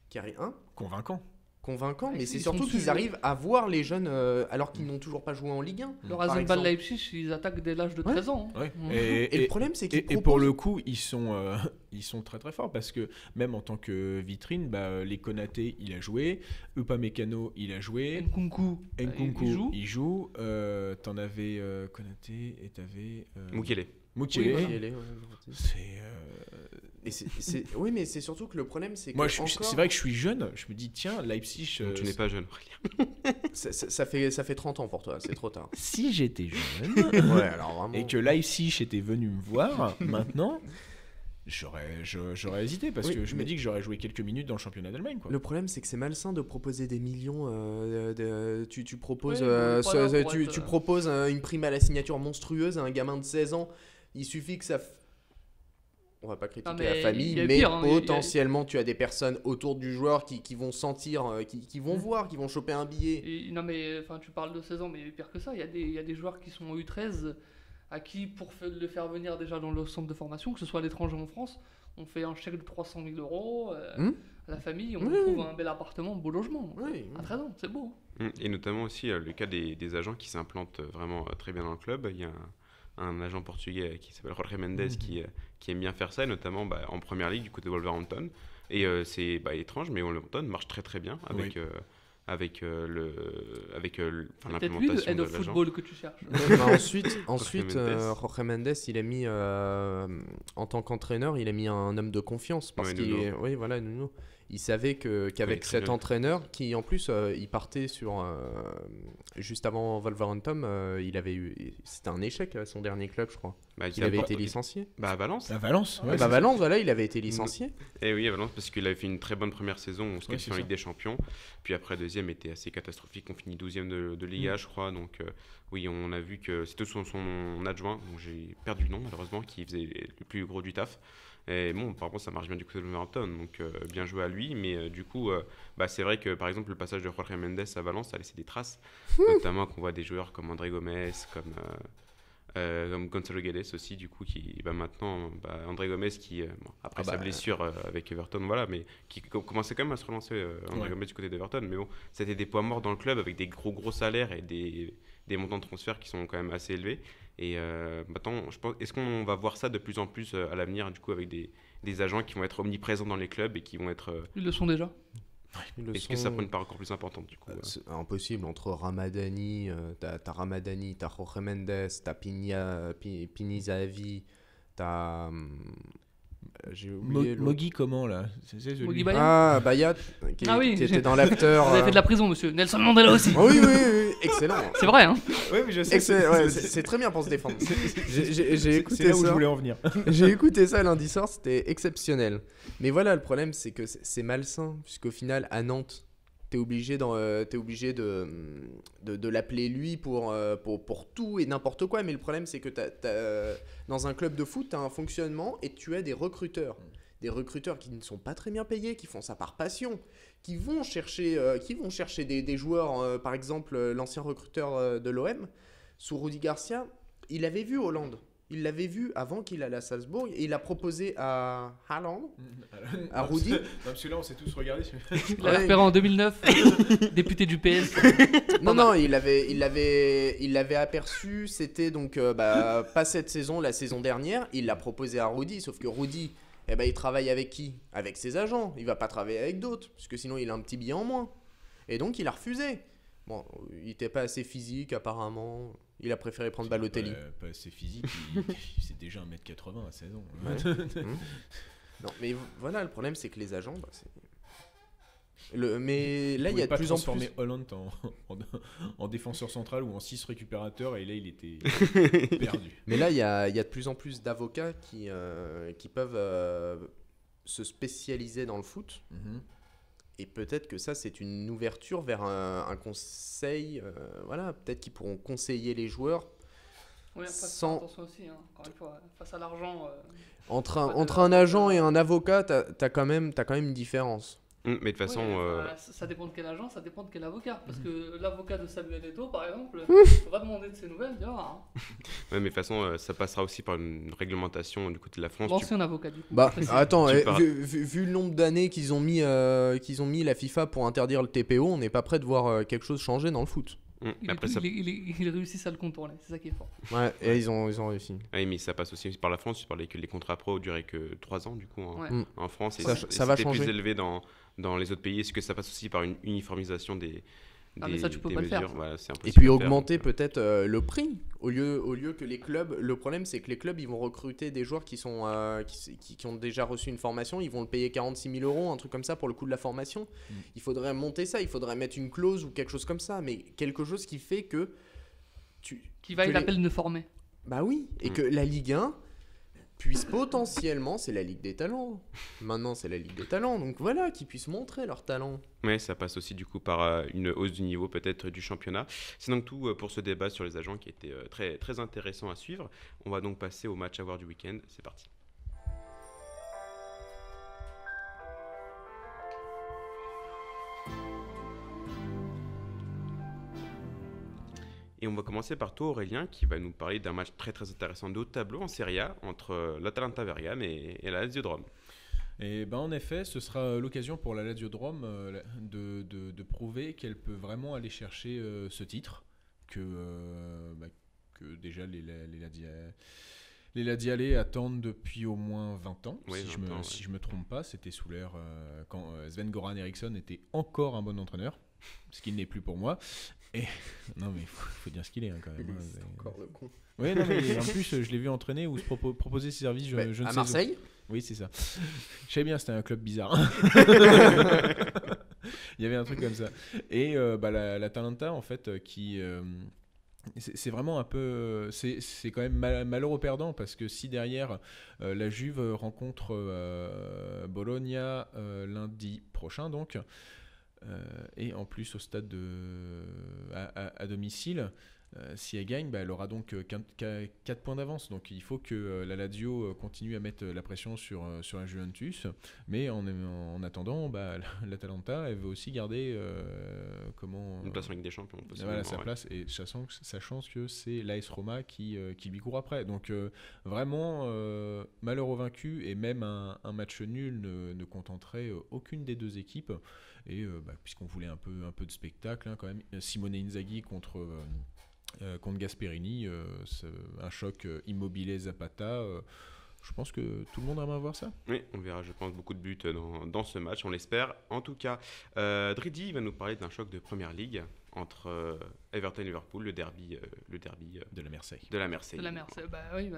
qui arrivent, Convaincant. convaincants, mais Ils c'est sont surtout dessus, qu'ils arrivent à voir les jeunes alors qu'ils n'ont toujours pas joué en Ligue 1. Le par Rasenball exemple. Leipzig, ils attaquent dès l'âge de 13 ans. hein. Ouais. Mhm. Et le problème, c'est qu'ils Et pour proposent- le coup, ils sont très très forts parce que même en tant que vitrine, les Konaté, il a joué, Upamecano, il a joué, Nkunku, Nkunku, il joue. il joue. T'en avais Konaté et t'avais Mukele. Mukiele. Oui, voilà. Qui est là, ouais, C'est oui, mais c'est surtout que le problème, c'est que moi, encore, c'est vrai que je suis jeune. Je me dis tiens, Leipzig. Donc, tu n'es pas jeune, Aurélien. ça fait 30 ans pour toi, c'est trop tard. Si j'étais jeune Ouais, alors vraiment. et que Leipzig était venu me voir, maintenant, j'aurais hésité parce Oui, que je me mais- dis que j'aurais joué quelques minutes dans le championnat d'Allemagne, quoi. Le problème, c'est que c'est malsain de proposer des millions. Tu proposes, Oui, on est pas là pour tu être, proposes une prime à la signature monstrueuse à un gamin de 16 ans. Il suffit que ça. On va pas critiquer mais la famille, il y a mais pire, hein, il y a- potentiellement, tu as des personnes autour du joueur qui vont sentir, qui vont voir, qui vont choper un billet. Non, mais enfin, tu parles de 16 ans, mais pire que ça, il y a des joueurs qui sont U13 à qui, pour le faire venir déjà dans le centre de formation, que ce soit à l'étranger ou en France, on fait un chèque de 300 000 euros à la famille, on Oui, trouve oui. un bel appartement, un beau logement. Oui, À 13 ans, c'est beau. Et notamment aussi le cas des agents qui s'implantent vraiment très bien dans le club. Il y a un agent portugais qui s'appelle Jorge Mendes qui aime bien faire ça, et notamment en première ligue du côté de Wolverhampton. Et c'est étrange, mais Wolverhampton marche très très bien avec, Oui. enfin, Peut-être lui, le l'implémentation head de of l'agent. football que tu cherches. Ensuite, Mendes. Jorge Mendes, il a mis en tant qu'entraîneur, il a mis un homme de confiance parce Ouais, qu'il, Nuno. oui, voilà, Nuno. Il savait qu'avec très cet bien. entraîneur, qui en plus, il partait sur juste avant Wolverhampton, c'était un échec son dernier club, je crois. Il avait été licencié. à Valence. À Valence. Ouais, Valence, voilà, il avait été licencié. Et oui, à Valence, parce qu'il avait fait une très bonne première saison, on se qualifie c'est en ça. Ligue des Champions. Puis après, deuxième était assez catastrophique, on finit 12e de Liga, je crois. Donc oui, on a vu que c'était son adjoint, dont j'ai perdu le nom malheureusement, qui faisait le plus gros du taf. Et bon, par contre, ça marche bien du côté de Wolverhampton, donc bien joué à lui. Mais du coup, c'est vrai que par exemple, le passage de Jorge Mendes à Valence a laissé des traces, notamment qu'on voit des joueurs comme André Gomes, comme Gonzalo Guedes aussi, du coup, qui maintenant, André Gomes qui, après sa blessure avec Everton, voilà, mais qui commençait quand même à se relancer, André Gomes du côté d'Everton, mais bon, c'était des poids morts dans le club avec des gros salaires et des montants de transfert qui sont quand même assez élevés. Et maintenant, je pense, est-ce qu'on va voir ça de plus en plus à l'avenir, du coup, avec des agents qui vont être omniprésents dans les clubs et qui vont être. Ils le sont déjà. Est-ce que ça prend une part encore plus importante, du coup C'est impossible entre Ramadani, t'as Ramadani, t'as Jorge Mendes, t'as Pinizavi, t'as j'ai oublié l'autre. Mogi comment là? C'est celui. Mogi Bayat qui oui, était dans l'after. Vous avez fait de la prison, monsieur. Nelson Mandela aussi. Oui, excellent. C'est vrai, hein. Oui, mais je sais. C'est très bien pour se défendre. J'ai C'est écouté là où je ça. voulais en venir. J'ai écouté ça lundi soir, c'était exceptionnel. Mais voilà, le problème, c'est que c'est malsain, puisqu'au final, à Nantes, t'es obligé de l'appeler lui pour tout et n'importe quoi. Mais le problème, c'est que dans un club de foot, t'as un fonctionnement et tu as des recruteurs. Des recruteurs qui ne sont pas très bien payés, qui font ça par passion, qui vont chercher des joueurs. Par exemple, l'ancien recruteur de l'OM, sous Rudi Garcia, il avait vu Hollande. Il l'avait vu avant qu'il allait à Salzbourg et il a proposé à Haaland, à Rudi. Non, parce que là, on s'est tous regardés. Il l'a repéré en 2009, député du PS. Non, il l'avait aperçu. C'était donc pas cette saison, la saison dernière. Il l'a proposé à Rudi, sauf que Rudi, il travaille avec qui? Avec ses agents. Il va pas travailler avec d'autres, parce que sinon il a un petit billet en moins. Et donc il a refusé. Bon, il était pas assez physique apparemment. Il a préféré prendre Balotelli. Pas assez physique, c'est déjà 1m80 à 16 ans. Non, mais voilà, le problème c'est que les agents, mais là il y a de plus en plus. Transformer Hollande en défenseur central ou en 6 récupérateurs et là il était perdu. Mais là il y a de plus en plus d'avocats qui peuvent se spécialiser dans le foot. Et peut-être que ça, c'est une ouverture vers un conseil. Voilà, peut-être qu'ils pourront conseiller les joueurs. Oui, après, Sans- attention aussi, hein, encore une fois, face à l'argent. Entre un agent et un avocat, t'as quand même une différence. Mais de toute façon, ça dépend de quel agent, ça dépend de quel avocat. Parce que l'avocat de Samuel Eto'o, par exemple, on va demander de ses nouvelles, il dira. mais de toute façon, ça passera aussi par une réglementation du côté de la France. L'ancien avocat du coup. Bah, précis. attends, Tu pars- vu le nombre d'années qu'ils ont mis la FIFA pour interdire le TPO, on n'est pas prêt de voir quelque chose changer dans le foot. Après, ça... Ils réussissent à le contourner, c'est ça qui est fort. Ouais, et ils ont réussi. Oui, mais ça passe aussi par la France. Tu parlais que les contrats pro duraient que 3 ans, du coup, Ouais. en France. Et Ça va c'était changer. plus élevé dans les autres pays. Est-ce que ça passe aussi par une uniformisation des mais ça, tu peux des pas le faire, mesures ça. Voilà, c'est Et impossible puis à faire, augmenter donc, peut-être le prix au lieu que les clubs. Le problème, c'est que les clubs, ils vont recruter des joueurs qui ont déjà reçu une formation. Ils vont le payer 46 000 €, un truc comme ça pour le coût de la formation. Il faudrait monter ça. Il faudrait mettre une clause ou quelque chose comme ça. Mais quelque chose qui fait que Qui vaille que la les- peine de former. Bah oui, et que la Ligue 1 puisse potentiellement, c'est la Ligue des talents. Maintenant, c'est la Ligue des talents, donc voilà, qu'ils puissent montrer leurs talents. Ouais, ça passe aussi du coup par une hausse du niveau peut-être du championnat. C'est donc tout pour ce débat sur les agents qui était très, très intéressant à suivre. On va donc passer au match à voir du week-end. C'est parti. Et on va commencer par toi Aurélien qui va nous parler d'un match très très intéressant de haut tableau en Serie A entre l'Atalanta Bergame et la Lazio de Rome. Et ben en effet, ce sera l'occasion pour la Lazio de Rome de prouver qu'elle peut vraiment aller chercher ce titre, que déjà les Ladialais attendent depuis au moins 20 ans, Oui, si 20 ans, si je me trompe pas. C'était sous l'ère quand Sven-Goran Eriksson était encore un bon entraîneur, ce qu'il n'est plus pour moi. Et non mais faut dire ce qu'il est quand même. C'est encore le con. Oui, non mais en plus je l'ai vu entraîner ou proposer ses services. Je ne À sais Marseille. Oui, c'est ça. Je savais bien, c'était un club bizarre. Il y avait un truc comme ça. Et l'Atalanta, en fait, c'est vraiment un peu... C'est quand même malheureux perdant, parce que si derrière, la Juve rencontre Bologna lundi prochain, donc, et en plus au stade à domicile... si elle gagne, elle aura donc 4 points d'avance. Donc il faut que la Lazio continue à mettre la pression sur la Juventus. Mais en attendant, l'Atalanta, elle veut aussi garder Une place en Ligue des Champions. voilà, sa ouais. place, et sachant que c'est l'AS Roma qui lui court après. Donc vraiment, malheureux vaincu, et même un match nul ne contenterait aucune des deux équipes. Et puisqu'on voulait un peu de spectacle, quand même, Simone Inzaghi contre Gasperini, c'est un choc Immobile-Zapata. Je pense que tout le monde aimerait voir ça. Oui, on verra, je pense, beaucoup de buts dans ce match, on l'espère. En tout cas, Dridi va nous parler d'un choc de Première Ligue entre Everton et Liverpool, le derby De la Marseille. de la Marseille. De la Merseille.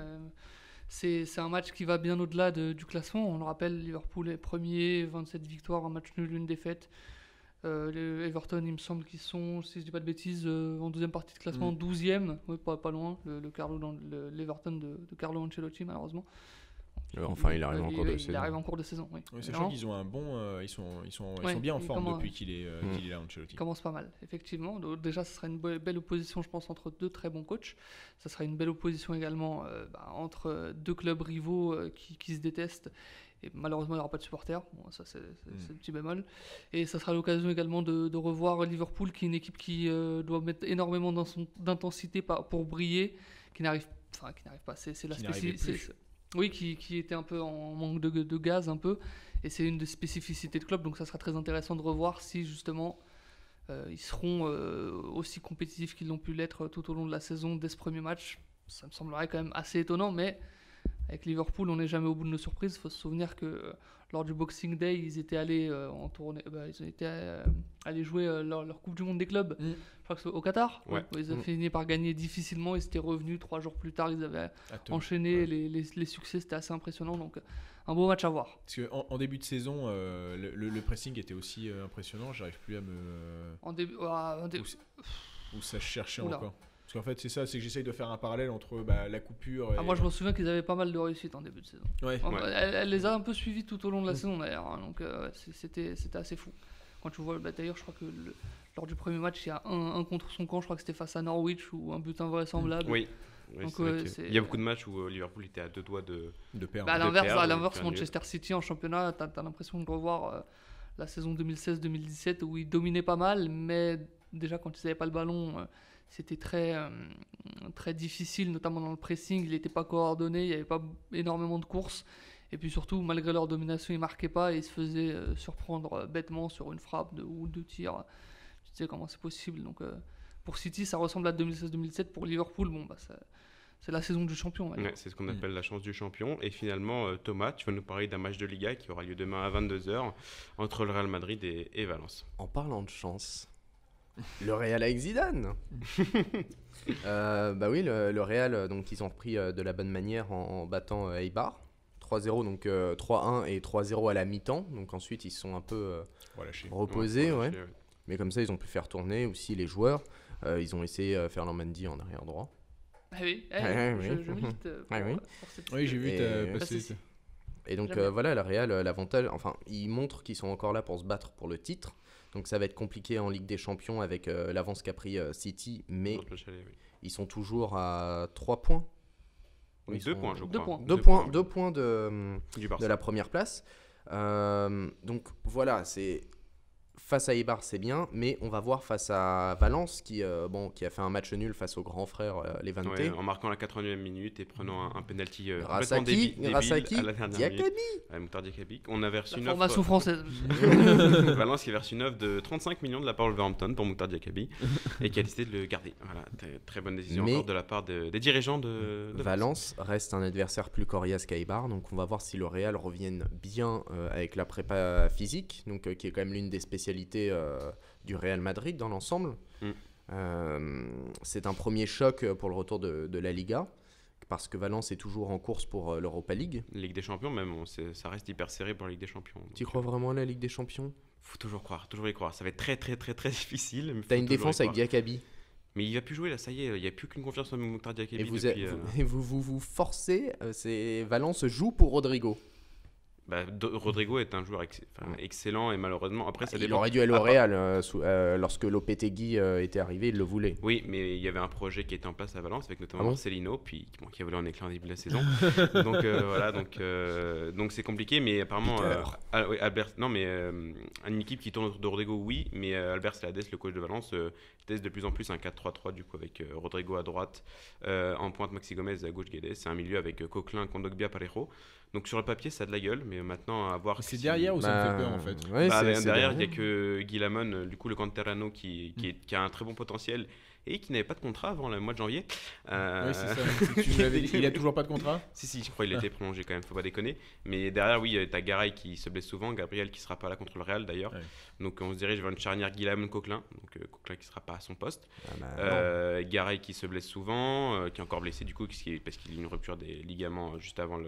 C'est un match qui va bien au-delà du classement. On le rappelle, Liverpool est premier, 27 victoires, un match nul, une défaite. Les Everton, il me semble qu'ils sont, si je dis pas de bêtises, en deuxième partie de classement, 12e, oui, pas loin, l'Everton de Carlo Ancelotti, malheureusement. Enfin, il arrive en cours de saison. Il arrive en cours de saison, oui. Oui, sachant qu'ils ont un bon, ils sont Ouais, bien en il forme commence- depuis qu'il est là, Ancelotti. Il commence pas mal, effectivement. Donc, déjà, ce sera une belle opposition, je pense, entre deux très bons coachs. Ça sera une belle opposition également entre deux clubs rivaux qui se détestent. Et malheureusement, il n'y aura pas de supporters. Bon, ça, c'est le petit bémol. Et ça sera l'occasion également de revoir Liverpool, qui est une équipe qui doit mettre énormément d'intensité pour briller, qui n'arrive pas. C'est la Qui n'arrivait spécificité. Oui, qui était un peu en manque de gaz, un peu. Et c'est une des spécificités de club. Donc, ça sera très intéressant de revoir si, justement, ils seront aussi compétitifs qu'ils l'ont pu l'être tout au long de la saison dès ce premier match. Ça me semblerait quand même assez étonnant, mais avec Liverpool, on n'est jamais au bout de nos surprises. Il faut se souvenir que lors du Boxing Day, ils étaient allés en tournée, ils étaient allés jouer leur Coupe du Monde des clubs. Je crois que c'est au Qatar. Ouais. Ils ont fini par gagner difficilement. Ils étaient revenus 3 jours plus tard. Ils avaient Attends, enchaîné ouais. les succès. C'était assez impressionnant. Donc, un beau match à voir. Parce qu'en début de saison, le pressing était aussi impressionnant. J'arrive plus à me. En début, Où ça cherchait Oula. encore. Parce qu'en fait, c'est ça, c'est que j'essaye de faire un parallèle entre la coupure. Et... moi, je me souviens qu'ils avaient pas mal de réussite en début de saison. Ouais. Enfin, elle les a un peu suivis tout au long de la saison d'ailleurs, hein, donc c'était assez fou. Quand tu vois, d'ailleurs, je crois que lors du premier match, il y a un contre son camp, je crois que c'était face à Norwich, ou un but invraisemblable. Oui. Donc, c'est vrai ouais, il y a beaucoup de matchs où Liverpool était à 2 doigts de... De perdre. Bah, à de l'inverse, perdre, à l'inverse, faire mieux. Manchester City en championnat, t'as l'impression de revoir la saison 2016-2017 où ils dominaient pas mal, mais déjà quand ils n'avaient pas le ballon, c'était très difficile, notamment dans le pressing. Il n'était pas coordonné, il n'y avait pas énormément de courses. Et puis surtout, malgré leur domination, ils ne marquaient pas et ils se faisaient surprendre bêtement sur une frappe ou 2 tirs. Tu sais comment c'est possible. Donc, pour City, ça ressemble à 2016-2017. Pour Liverpool, bon, bah, c'est la saison du champion. Ouais, c'est ce qu'on appelle la chance du champion. Et finalement, Thomas, tu vas nous parler d'un match de Liga qui aura lieu demain à 22h entre le Real Madrid et Valence. En parlant de chance, le Real avec Zidane. Bah oui, le Real, donc ils ont repris de la bonne manière en battant Eibar. 3-0, donc 3-1 et 3-0 à la mi-temps. Donc ensuite, ils se sont un peu reposés. Ouais. Mais comme ça, ils ont pu faire tourner aussi les joueurs. Ils ont essayé Ferland Mendy en arrière droit. Ah oui, je milite pour cette... Oui, j'ai vu passer. Et donc voilà, le Real, l'avantage, enfin, ils montrent qu'ils sont encore là pour se battre pour le titre. Donc ça va être compliqué en Ligue des Champions avec l'avance qu'a pris City, mais ils sont toujours à 3 points. 2 points, je crois. 2 points de la première place. Donc voilà, c'est face à Eibar, c'est bien, mais on va voir face à Valence qui a fait un match nul face au grand frère Levante. Ouais, en marquant la 89e minute et prenant un penalty grâce à débile qui à la dernière minute. Mokhtar Diakabi. On avait reçu une offre. Formation française. Valence qui avait reçu une offre de 35 millions de la part de Wolverhampton pour Mokhtar Diakabi et qui a décidé de le garder. Voilà, très bonne décision encore de la part des dirigeants de Valence reste un adversaire plus coriace qu'Eibar, donc on va voir si le Real revienne bien avec la prépa physique, donc qui est quand même l'une des spécialités du Real Madrid dans l'ensemble. C'est un premier choc pour le retour de la Liga, parce que Valence est toujours en course pour l'Europa League. Ligue des Champions même, ça reste hyper serré pour la Ligue des Champions. Tu crois vraiment à la Ligue des Champions ? Faut toujours y croire. Ça va être très très très très difficile. T'as une défense avec Diakabi. Mais il va plus jouer là, ça y est, il n'y a plus qu'une confiance en Mokhtar Diakabi. Et vous forcez, Valence joue pour Rodrigo. Rodrigo est un joueur excellent et malheureusement après ça il aurait dû aller au Real lorsque Lopetegui était arrivé, il le voulait. Oui, mais il y avait un projet qui était en place à Valence avec notamment Marcelino qui a volé en éclat en début de la saison. Donc voilà, donc c'est compliqué, mais apparemment une équipe qui tourne autour de Rodrigo, oui, mais Albert Celades, le coach de Valence, teste de plus en plus un 4-3-3 du coup avec Rodrigo à droite, en pointe Maxi Gomez à gauche Guedes, c'est un milieu avec Coquelin, Kondogbia, Parejo. Donc sur le papier ça a de la gueule, mais maintenant à voir. C'est derrière où ça me fait peur en fait. Ouais, derrière il n'y a que Guy Lamon, du coup le Canterano qui a un très bon potentiel et qui n'avait pas de contrat avant le mois de janvier. Oui, c'est ça. Il a toujours pas de contrat ? Si, je crois qu'il a été prolongé quand même, faut pas déconner. Mais derrière, oui, t'as Garay qui se blesse souvent, Gabriel qui sera pas là contre le Real d'ailleurs. Ouais. Donc on se dirige vers une charnière Guy Lamon-Coquelin, donc Coquelin qui sera pas à son poste. Garay qui se blesse souvent, qui est encore blessé du coup parce qu'il a une rupture des ligaments juste avant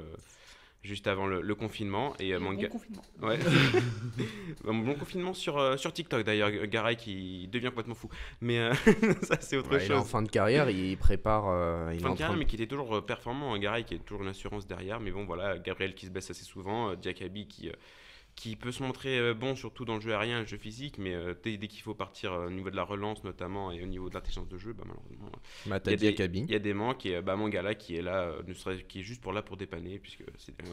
le confinement et bon confinement. Ouais. Bon confinement sur TikTok d'ailleurs, Garay qui devient complètement fou. Mais ça c'est autre chose. Il est en fin de carrière, il prépare fin de carrière mais qui était toujours performant, Garay qui est toujours une assurance derrière, mais bon voilà, Gabriel qui se baisse assez souvent, Diakabi qui peut se montrer bon surtout dans le jeu aérien et le jeu physique, mais dès qu'il faut partir au niveau de la relance notamment et au niveau de l'intelligence de jeu, malheureusement il y a des manques et Mangala qui est là, qui est juste pour dépanner puisque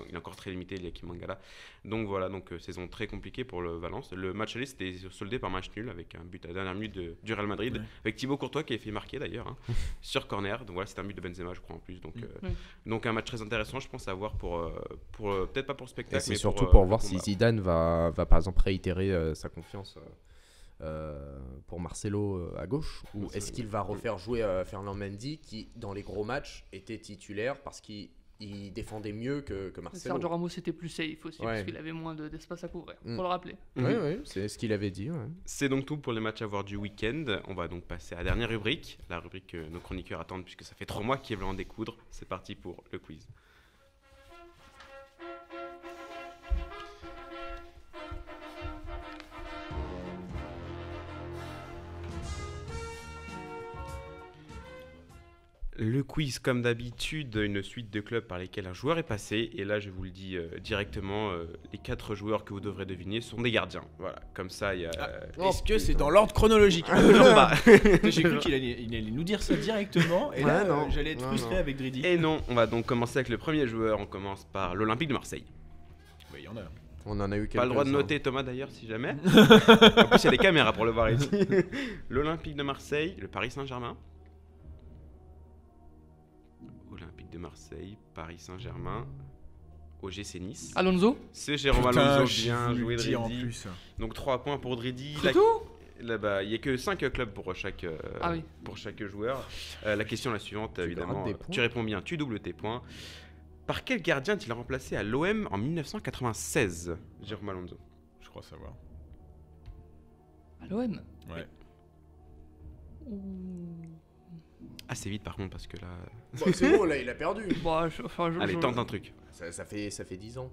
il est encore très limité Liaki Mangala. Donc voilà, saison très compliquée pour le Valence. Le match aller c'était soldé par match nul avec un but à la dernière minute du Real Madrid avec Thibaut Courtois qui a fait marquer d'ailleurs sur corner. Donc voilà, c'est un but de Benzema je crois en plus. Donc un match très intéressant je pense à voir pour peut-être pas pour le spectacle, mais surtout pour voir si Zidane va par exemple réitérer sa confiance pour Marcelo à gauche, ou est-ce qu'il va refaire jouer Ferland Mendy qui dans les gros matchs était titulaire parce qu'il défendait mieux que Marcelo. Sergio Ramos était plus safe aussi parce qu'il avait moins d'espace à couvrir, faut le rappeler. Oui, c'est ce qu'il avait dit. C'est donc tout pour les matchs à voir du week-end. On va donc passer à la dernière rubrique, la rubrique que nos chroniqueurs attendent puisque ça fait 3 mois qu'ils veulent en découdre. C'est parti pour le quiz. Le quiz, comme d'habitude, une suite de clubs par lesquels un joueur est passé. Et là, je vous le dis directement, les 4 joueurs que vous devrez deviner sont des gardiens. Voilà, comme ça, il y a... Est-ce que c'est dans l'ordre chronologique ? J'ai cru qu'il allait nous dire ça directement. Et là, j'allais être frustré avec Dridi. Et non, on va donc commencer avec le premier joueur. On commence par l'Olympique de Marseille. Il y en a. On en a eu quelques-uns. Pas le droit de noter Thomas d'ailleurs si jamais. En plus il y a des caméras pour le voir ici. L'Olympique de Marseille, le Paris Saint-Germain. Olympique de Marseille, Paris Saint-Germain, OGC Nice. Alonso. C'est Jérôme Putain, Alonso, j'ai bien voulu joué le dire en Dridi. plus. Donc 3 points pour Dridi. C'est tout Là-bas, il n'y a que 5 clubs pour chaque, Ah oui. pour chaque joueur. La question est la suivante, Tu évidemment. grattes des points. Tu réponds bien, tu doubles tes points. Par quel gardien a-t-il remplacé à l'OM en 1996, Jérôme Alonso? Je crois savoir. À l'OM. Ouais. Assez vite par contre, parce que là... Bon, c'est bon, là, il a perdu. Bon, Allez, tente un truc. Ça fait 10 ans.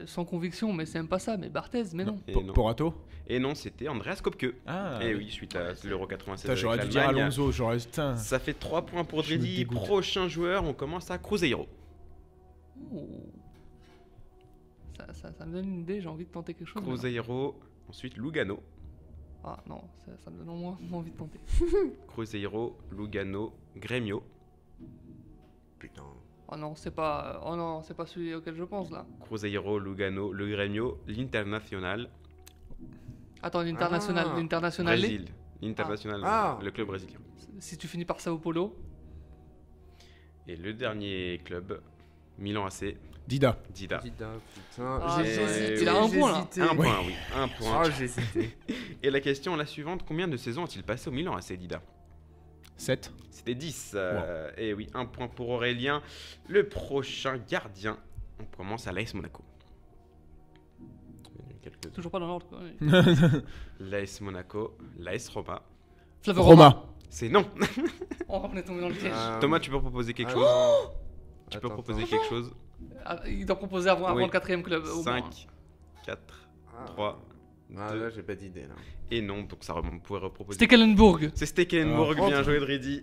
sans conviction, mais c'est même pas ça. Mais Barthez, mais non. Et non. Porato. Et non, c'était Andreas Kopke. Ah. Et oui, suite à l'Euro 96 Putain, avec j'aurais dû dire l'Allemagne. Alonso. Putain. Ça fait 3 points pour Je me Dridi. dégoûte. Prochain joueur, on commence à Cruzeiro. Oh. Ça me donne une idée, j'ai envie de tenter quelque chose. mais non. Cruzeiro, ensuite Lugano. Ah non, ça me donne au moins envie de tenter. Cruzeiro, Lugano, Grêmio. Putain. Oh non, c'est pas celui auquel je pense là. Cruzeiro, Lugano, le Grêmio, l'Internacional, Attends, l'international, Ah. l'international. Brésil. L'International, Ah. le club brésilien. Si tu finis par Sao Paulo, Et le dernier club, Milan AC, Dida. Dida. Dida, putain. Ah, j'hésite. il a un point, là. hésité. Un point, oui, un point. Ah, j'ai hésité. Et la question est la suivante, combien de saisons a-t-il passé au Milan AC, Dida? 7. C'était 10. Et oui, un point pour Aurélien. Le prochain gardien, on commence à l'AS Monaco. toujours pas dans l'ordre. quoi. L'AS Monaco, l'AS Roma. Flavio Roma. Roma. C'est non. Oh, on est tombé dans le piège. Thomas, tu peux proposer quelque chose? Tu peux Attends, proposer attends. quelque chose? Ah, il doit proposer avant Oui. le 4ème club. au moins. 5, 4, 3, Ah, 2. là, j'ai pas d'idée, là. Et non, donc ça on pourrait reproposer. Stekelenburg. C'est Stekelenburg, Ah, bien oh. joué Dridi.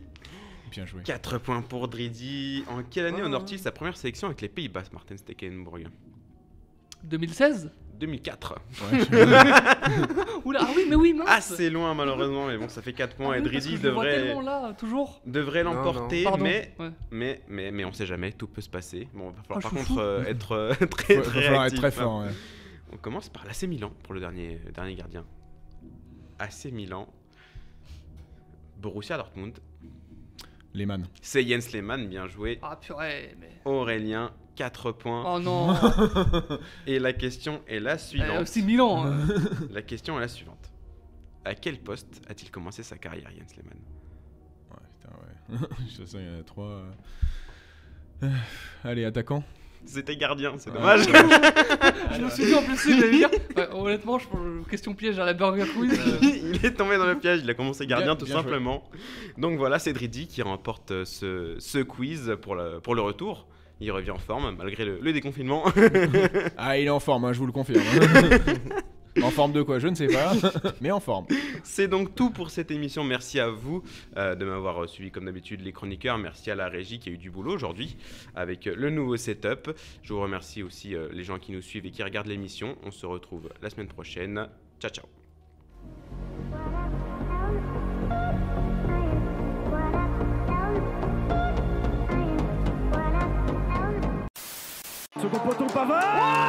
Bien joué. 4 points pour Dridi. En quelle année Ah. honore-t-il sa première sélection avec les Pays-Bas, Martin Stekelenburg? 2016. 2004. Ouais. Oula, ah oui, mais oui, mince. Assez loin malheureusement, mais bon, ça fait 4 points Ah et oui, parce Dridi que je le vois devrait, tellement là, toujours. devrait Non, l'emporter, Pardon. mais, Ouais. mais on sait jamais, tout peut se passer. Bon, va falloir Ah, par je suis contre fou. être très Va très falloir être actif, très hein. fort. Ouais. On commence par l'AC Milan pour le dernier gardien. AC Milan, Borussia Dortmund. Lehmann. C'est Jens Lehmann, bien joué. Ah purée, mais. Aurélien, 4 points. Oh non. Et la question est la suivante. Aussi Milan. La question est la suivante. À quel poste a-t-il commencé sa carrière, Jens Lehmann? Ouais, putain, ouais. Je te sens, il y en a 3. Allez, attaquant. C'était gardien, c'est Ouais. dommage. Je me suis dit en plus, il allait dire. Ouais, honnêtement, question piège à la Burger Quiz. Il est tombé dans le piège, il a commencé gardien Bien- tout bien joué. simplement. Donc voilà, c'est Dridi qui remporte ce quiz pour le retour. Il revient en forme malgré le déconfinement. Ah, il est en forme, hein, je vous le confirme. En forme de quoi, je ne sais pas, mais en forme. C'est donc tout pour cette émission. Merci à vous de m'avoir suivi comme d'habitude les chroniqueurs. Merci à la régie qui a eu du boulot aujourd'hui avec le nouveau setup. Je vous remercie aussi les gens qui nous suivent et qui regardent l'émission. On se retrouve la semaine prochaine. Ciao ciao. Second poteau Pavard.